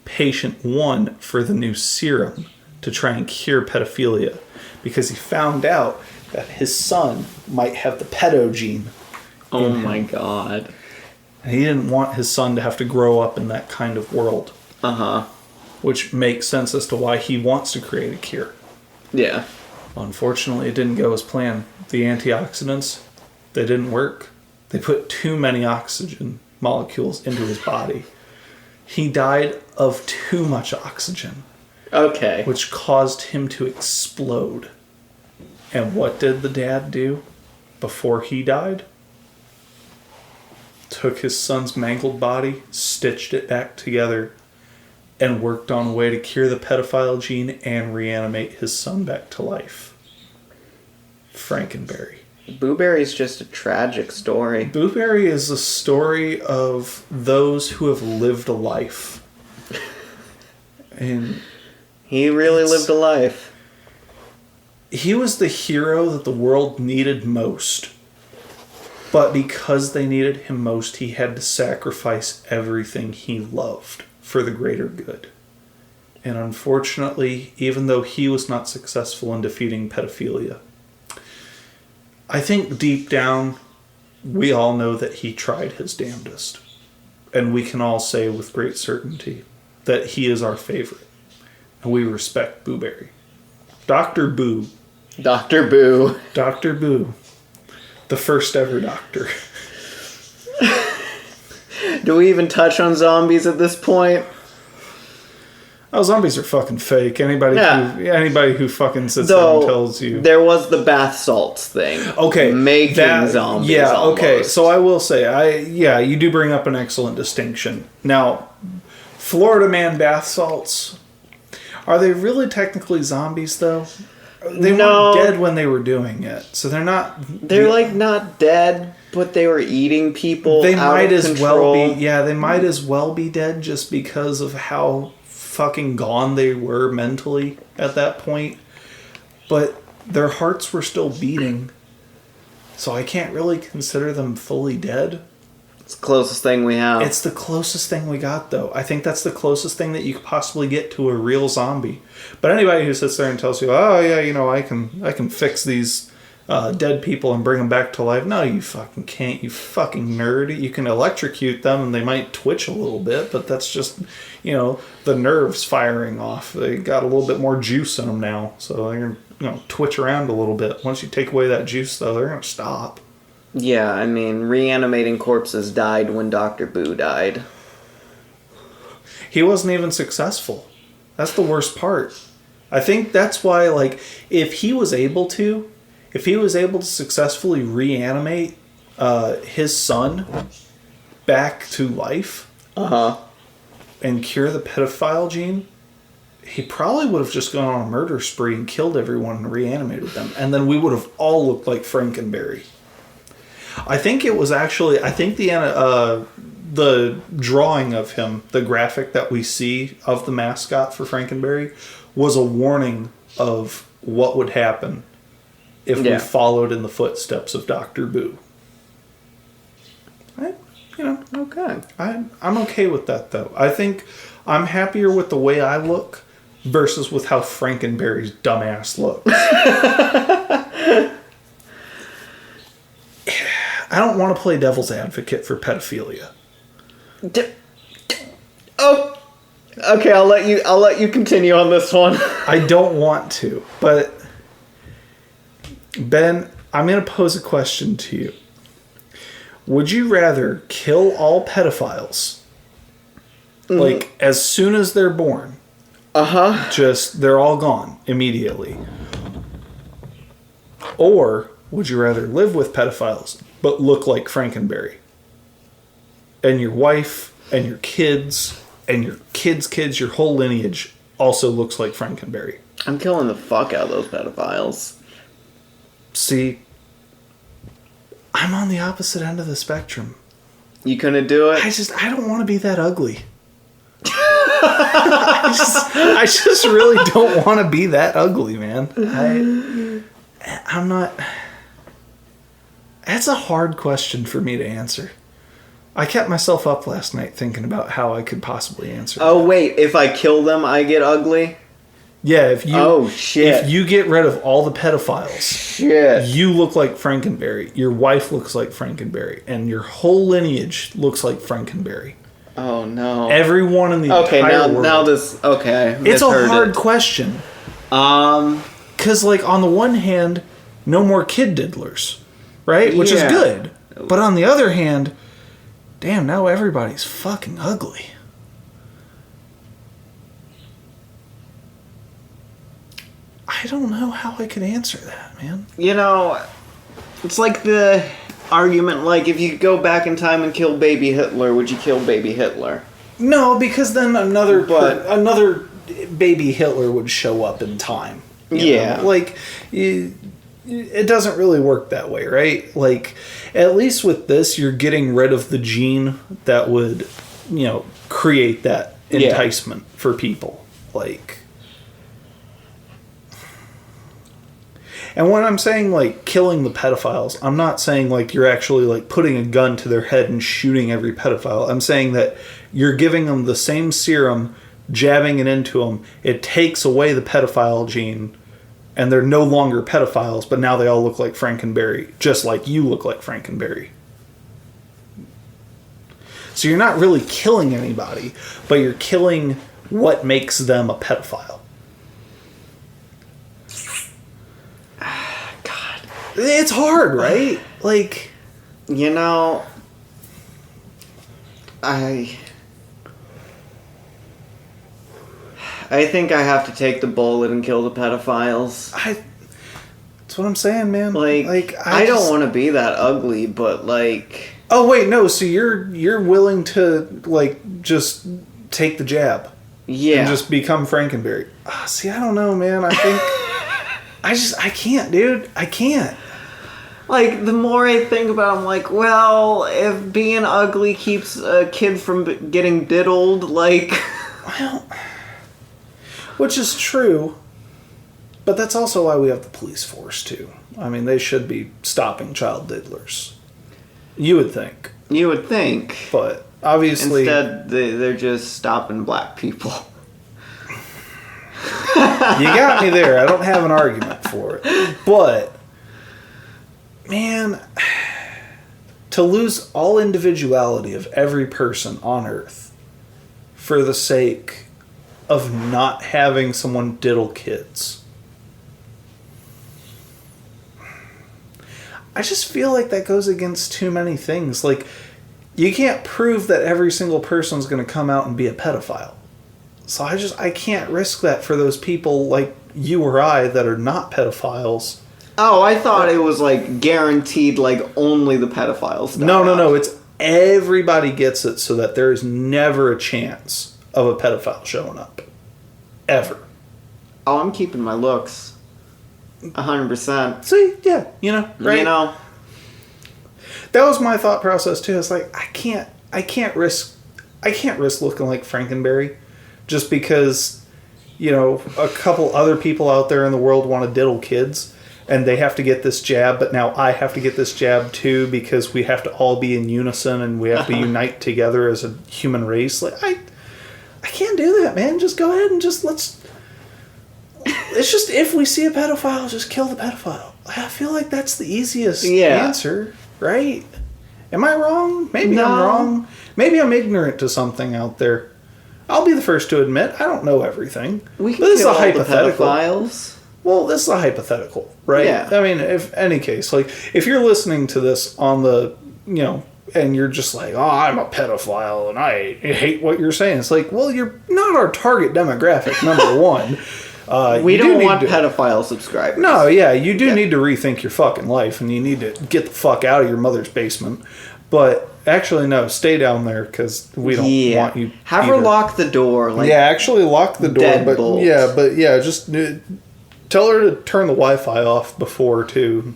patient one for the new serum to try and cure pedophilia because he found out that his son might have the pedo gene. Oh my god. And he didn't want his son to have to grow up in that kind of world. Which makes sense as to why he wants to create a cure. Yeah. Unfortunately, it didn't go as planned. The antioxidants, they didn't work. They put too many oxygen molecules into his body. He died of too much oxygen. Okay. Which caused him to explode. And what did the dad do before he died? Took his son's mangled body, stitched it back together, and worked on a way to cure the pedophile gene and reanimate his son back to life. Frankenberry. Booberry's just a tragic story. Booberry is a story of those who have lived a life. And he really lived a life. He was the hero that the world needed most. But because they needed him most, he had to sacrifice everything he loved for the greater good. And unfortunately, even though he was not successful in defeating pedophilia, I think deep down, we all know that he tried his damnedest. And we can all say with great certainty that he is our favorite. And we respect Booberry. Dr. Boo. Dr. Boo. Dr. Boo. The first ever doctor. Do we even touch on zombies at this point? Oh, zombies are fucking fake. Anybody who fucking sits there and tells you. There was the bath salts thing. Okay. Making zombies. Yeah, almost. Okay. So I will say, you do bring up an excellent distinction. Now, Florida Man bath salts, are they really technically zombies though? They weren't dead when they were doing it. So they're not. They're like not dead, but they were eating people. They out might of as control. well be. Yeah, they might as well be dead just because of how fucking gone they were mentally at that point. But their hearts were still beating. So I can't really consider them fully dead. It's the closest thing we have. It's the closest thing we got, though. I think that's the closest thing that you could possibly get to a real zombie. But anybody who sits there and tells you, oh yeah, I can fix these dead people and bring them back to life. No, you fucking can't, you fucking nerd. You can electrocute them and they might twitch a little bit, but that's just, the nerves firing off. They got a little bit more juice in them now, so they're going to twitch around a little bit. Once you take away that juice, though, they're going to stop. Yeah, I mean, reanimating corpses died when Dr. Boo died. He wasn't even successful. That's the worst part. I think that's why, if he was able to successfully reanimate his son back to life, and cure the pedophile gene, he probably would have just gone on a murder spree and killed everyone and reanimated them, and then we would have all looked like Frankenberry. I think it was actually, the drawing of him, the graphic that we see of the mascot for Frankenberry, was a warning of what would happen if we followed in the footsteps of Dr. Boo. Okay. I'm okay with that, though. I think I'm happier with the way I look versus with how Frankenberry's dumbass looks. I don't want to play devil's advocate for pedophilia. Okay, I'll let you continue on this one. I don't want to, but Ben, I'm going to pose a question to you. Would you rather kill all pedophiles, as soon as they're born? Just, they're all gone immediately. Or would you rather live with pedophiles, but look like Frankenberry? And your wife, and your kids, and your kids' kids, your whole lineage also looks like Frankenberry. I'm killing the fuck out of those pedophiles. See, I'm on the opposite end of the spectrum. You couldn't do it? I don't want to be that ugly. I just really don't want to be that ugly, man. I'm not... That's a hard question for me to answer. I kept myself up last night thinking about how I could possibly answer Oh, that. wait, if I kill them, I get ugly? Yeah, if you get rid of all the pedophiles, you look like Frankenberry. Your wife looks like Frankenberry, and your whole lineage looks like Frankenberry. Oh no! Everyone in the entire world. Now this It's a hard question. Because on the one hand, no more kid diddlers, right? Which is good. But on the other hand, damn, now everybody's fucking ugly. I don't know how I could answer that, man. You know, it's like the argument, like, if you could go back in time and kill baby Hitler, would you kill baby Hitler? No, because then another baby Hitler would show up in time. You know? Like, it doesn't really work that way, right? Like, at least with this, you're getting rid of the gene that would, create that enticement for people. Like, and when I'm saying, like, killing the pedophiles, I'm not saying, like, you're actually, like, putting a gun to their head and shooting every pedophile. I'm saying that you're giving them the same serum, jabbing it into them. It takes away the pedophile gene, and they're no longer pedophiles, but now they all look like Frankenberry, just like you look like Frankenberry. So you're not really killing anybody, but you're killing what makes them a pedophile. God. It's hard, right? Like... I think I have to take the bullet and kill the pedophiles. That's what I'm saying, man. Like I don't want to be that ugly, but like... Oh, wait, no, so you're willing to, like, just take the jab. Yeah. And just become Frankenberry. See, I don't know, man. I think... I can't, dude. I can't. Like, the more I think about it, I'm like, well, if being ugly keeps a kid from getting diddled, like... Well... Which is true, but that's also why we have the police force, too. I mean, they should be stopping child diddlers. You would think. You would think. But, obviously... Instead, they're just stopping black people. You got me there. I don't have an argument for it. But, man, to lose all individuality of every person on Earth for the sake of not having someone diddle kids. I just feel like that goes against too many things. Like, you can't prove that every single person's going to come out and be a pedophile. So I can't risk that for those people like you or I that are not pedophiles. Oh, I thought it was like guaranteed, like only the pedophiles. No. It's everybody gets it so that there is never a chance of a pedophile showing up. Ever. Oh, I'm keeping my looks. 100%. See? Yeah. Right? That was my thought process too. It's like, I can't risk looking like Frankenberry just because, a couple other people out there in the world want to diddle kids and they have to get this jab, but now I have to get this jab too because we have to all be in unison and we have to unite together as a human race. Like, I can't do that, man. Just go ahead and it's just, if we see a pedophile, just kill the pedophile. I feel like that's the easiest answer, right? Am I wrong? Maybe I'm wrong. Maybe I'm ignorant to something out there. I'll be the first to admit, I don't know everything. We can kill all the pedophiles. Well, this is a hypothetical, right? Yeah. I mean, if any case, like, if you're listening to this on the, and you're just like, oh, I'm a pedophile and I hate what you're saying. It's like, well, you're not our target demographic, number one. We don't want pedophile subscribers. No, yeah, you do need to rethink your fucking life and you need to get the fuck out of your mother's basement. But actually, no, stay down there because we don't want you. Have her lock the door. Like, actually lock the door. Deadbolt. But just tell her to turn the Wi-Fi off before too.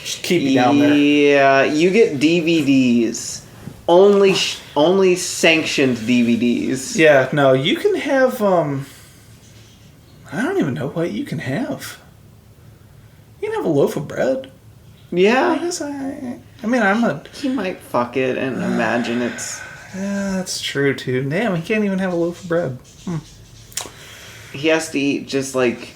Just keep you down there. Yeah, you get DVDs. Only sanctioned DVDs. Yeah, no, you can have, I don't even know what you can have. You can have a loaf of bread. Yeah. I guess He might fuck it and imagine it's... Yeah, that's true, too. Damn, he can't even have a loaf of bread. He has to eat just like...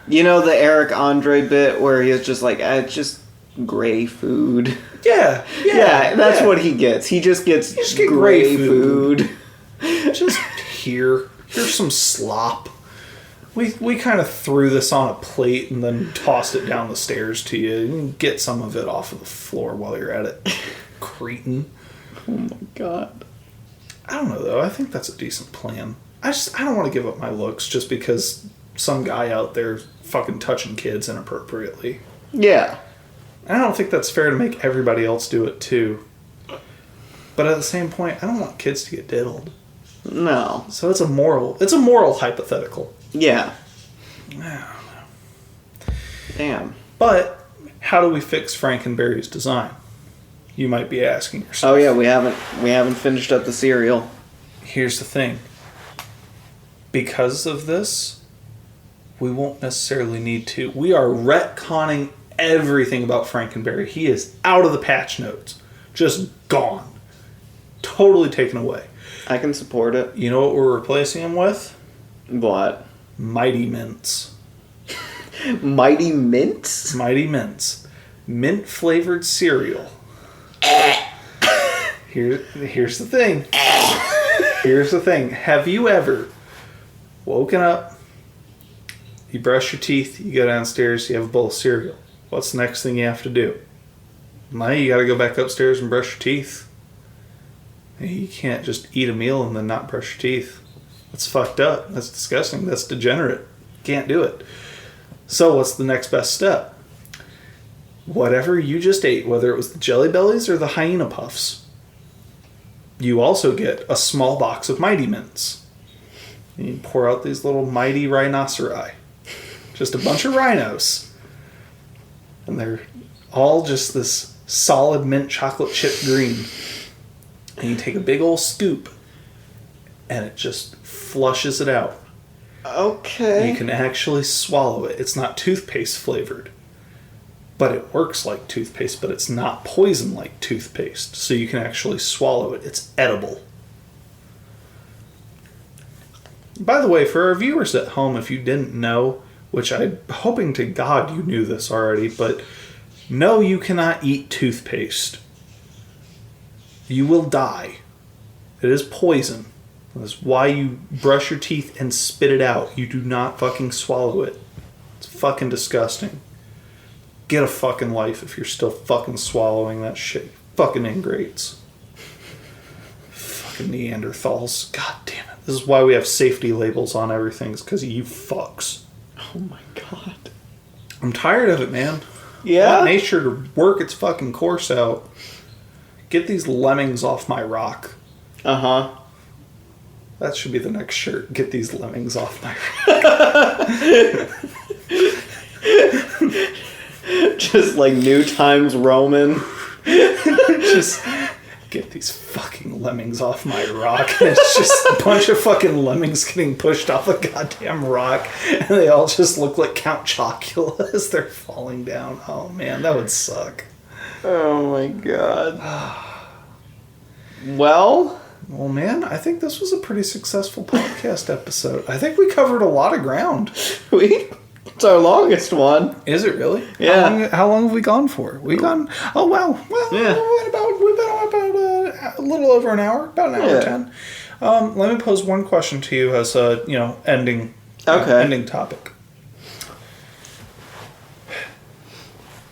the Eric Andre bit where he's just like, it's just gray food. Yeah, that's what he gets. He just gets gray food. Just here's some slop. We kind of threw this on a plate and then tossed it down the stairs to you. You can get some of it off of the floor while you're at it. Cretin. Oh my god. I don't know, though. I think that's a decent plan. I don't want to give up my looks just because some guy out there fucking touching kids inappropriately. Yeah. I don't think that's fair to make everybody else do it, too. But at the same point, I don't want kids to get diddled. No. So it's a moral hypothetical. Yeah. I don't know. Damn. But how do we fix Frankenberry's design? You might be asking yourself. Oh yeah, we haven't finished up the cereal. Here's the thing. Because of this, we won't necessarily need to. We are retconning everything about Frankenberry. He is out of the patch notes. Just gone. Totally taken away. I can support it. You know what we're replacing him with? What? Mighty Mints. Mighty Mints? Mighty Mints. Mint-flavored cereal. Here's the thing. Here's the thing. Have you ever woken up, you brush your teeth, you go downstairs, you have a bowl of cereal. What's the next thing you have to do? Now you gotta go back upstairs and brush your teeth. You can't just eat a meal and then not brush your teeth. That's fucked up. That's disgusting. That's degenerate. Can't do it. So what's the next best step? Whatever you just ate, whether it was the Jelly Bellies or the Hyena Puffs, you also get a small box of Mighty Mints. And you pour out these little mighty rhinoceri. Just a bunch of rhinos. And they're all just this solid mint chocolate chip green. And you take a big old scoop and it just flushes it out. Okay. You can actually swallow it. It's not toothpaste flavored. But it works like toothpaste, but it's not poison like toothpaste. So you can actually swallow it. It's edible. By the way, for our viewers at home, if you didn't know, which I'm hoping to God you knew this already, but no, you cannot eat toothpaste. You will die. It is poison. That's why you brush your teeth and spit it out. You do not fucking swallow it. It's fucking disgusting. Get a fucking life if you're still fucking swallowing that shit. Fucking ingrates. Fucking Neanderthals. God damn it. This is why we have safety labels on everything. It's because of you fucks. Oh my god. I'm tired of it, man. Yeah? I want nature to work its fucking course out. Get these lemmings off my rock. Uh-huh. That should be the next shirt. Get these lemmings off my rock. Just like New Times Roman. Just get these fucking lemmings off my rock. And it's just a bunch of fucking lemmings getting pushed off a goddamn rock. And they all just look like Count Chocula as they're falling down. Oh man, that would suck. Oh my god. Well, man, I think this was a pretty successful podcast episode. I think we covered a lot of ground. It's our longest one. Is it really? Yeah. How long have we gone for? We've gone. Oh wow. Well, yeah. We've been on about a little over an hour, about an hour 10. Let me pose one question to you as a ending. Okay. Ending topic.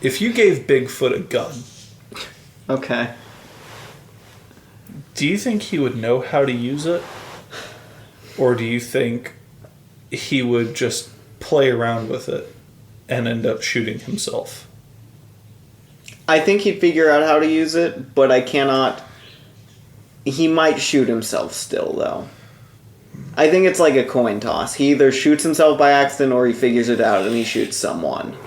If you gave Bigfoot a gun, okay, do you think he would know how to use it, or do you think he would just play around with it and end up shooting himself? I think he'd figure out how to use it, but I cannot. He might shoot himself still, though. I think it's like a coin toss. He either shoots himself by accident or he figures it out and he shoots someone.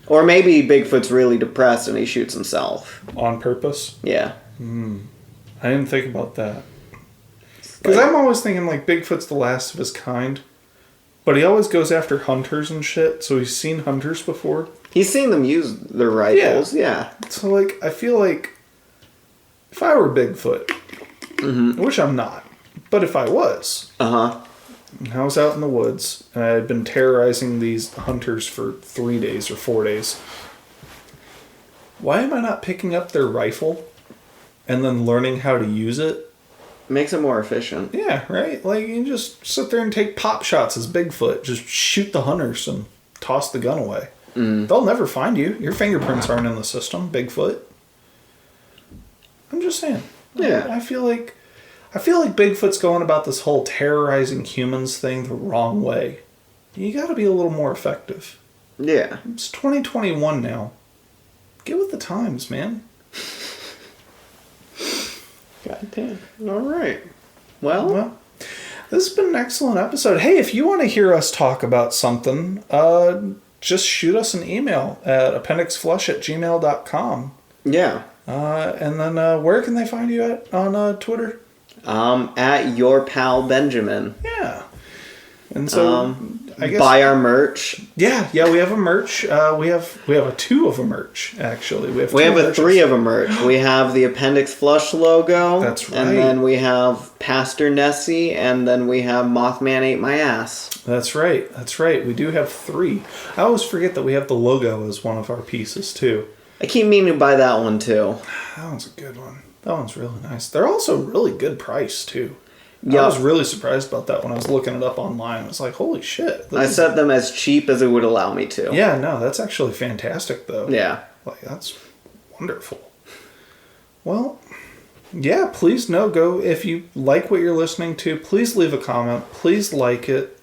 Or maybe Bigfoot's really depressed and he shoots himself. On purpose? Yeah. I didn't think about that. Because I'm always thinking, like, Bigfoot's the last of his kind. But he always goes after hunters and shit, so he's seen hunters before. He's seen them use their rifles, yeah. So, like, I feel like if I were Bigfoot, which I'm not, but if I was, Uh-huh. and I was out in the woods, and I had been terrorizing these hunters for 3 days or 4 days, why am I not picking up their rifle and then learning how to use it Makes it more efficient. Yeah, right? Like, you just sit there and take pop shots as Bigfoot. Just shoot the hunters and toss the gun away. They'll never find you. Your fingerprints aren't in the system, Bigfoot. I'm just saying. Yeah. I feel like Bigfoot's going about this whole terrorizing humans thing the wrong way. You gotta be a little more effective. Yeah. It's 2021 now. Get with the times, man. God damn. All right. Well, this has been an excellent episode. Hey, if you want to hear us talk about something, just shoot us an email at appendixflush@gmail.com. yeah. And then where can they find you at on Twitter? At your pal Benjamin. Yeah. And so I guess Buy our merch. Yeah, we have a merch. We have a two of a merch actually. We have a three of a merch. We have the Appendix Flush logo. That's right. And then we have Pastor Nessie, and then we have Mothman Ate My Ass. That's right. We do have 3. I always forget that we have the logo as one of our pieces too. I keep meaning to buy that one too. That one's a good one. That one's really nice. They're also really good price too. Yep. I was really surprised about that when I was looking it up online. I was like, holy shit. I set them as cheap as it would allow me to. Yeah, no, that's actually fantastic though. Yeah. Like, that's wonderful. Well, yeah, please go. If you like what you're listening to, please leave a comment. Please like it.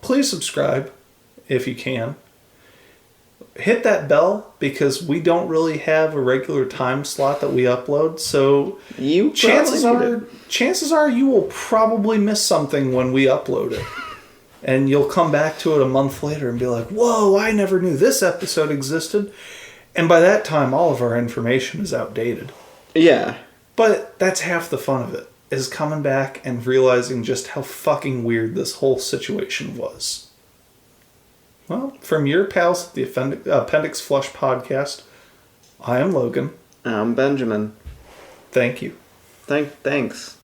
Please subscribe if you can. Hit that bell because we don't really have a regular time slot that we upload. So chances are you will probably miss something when we upload it. And you'll come back to it a month later and be like, whoa, I never knew this episode existed. And by that time, all of our information is outdated. Yeah. But that's half the fun of it, is coming back and realizing just how fucking weird this whole situation was. Well, from your pals at the Appendix Flush podcast, I am Logan. I'm Benjamin. Thank you. Thanks.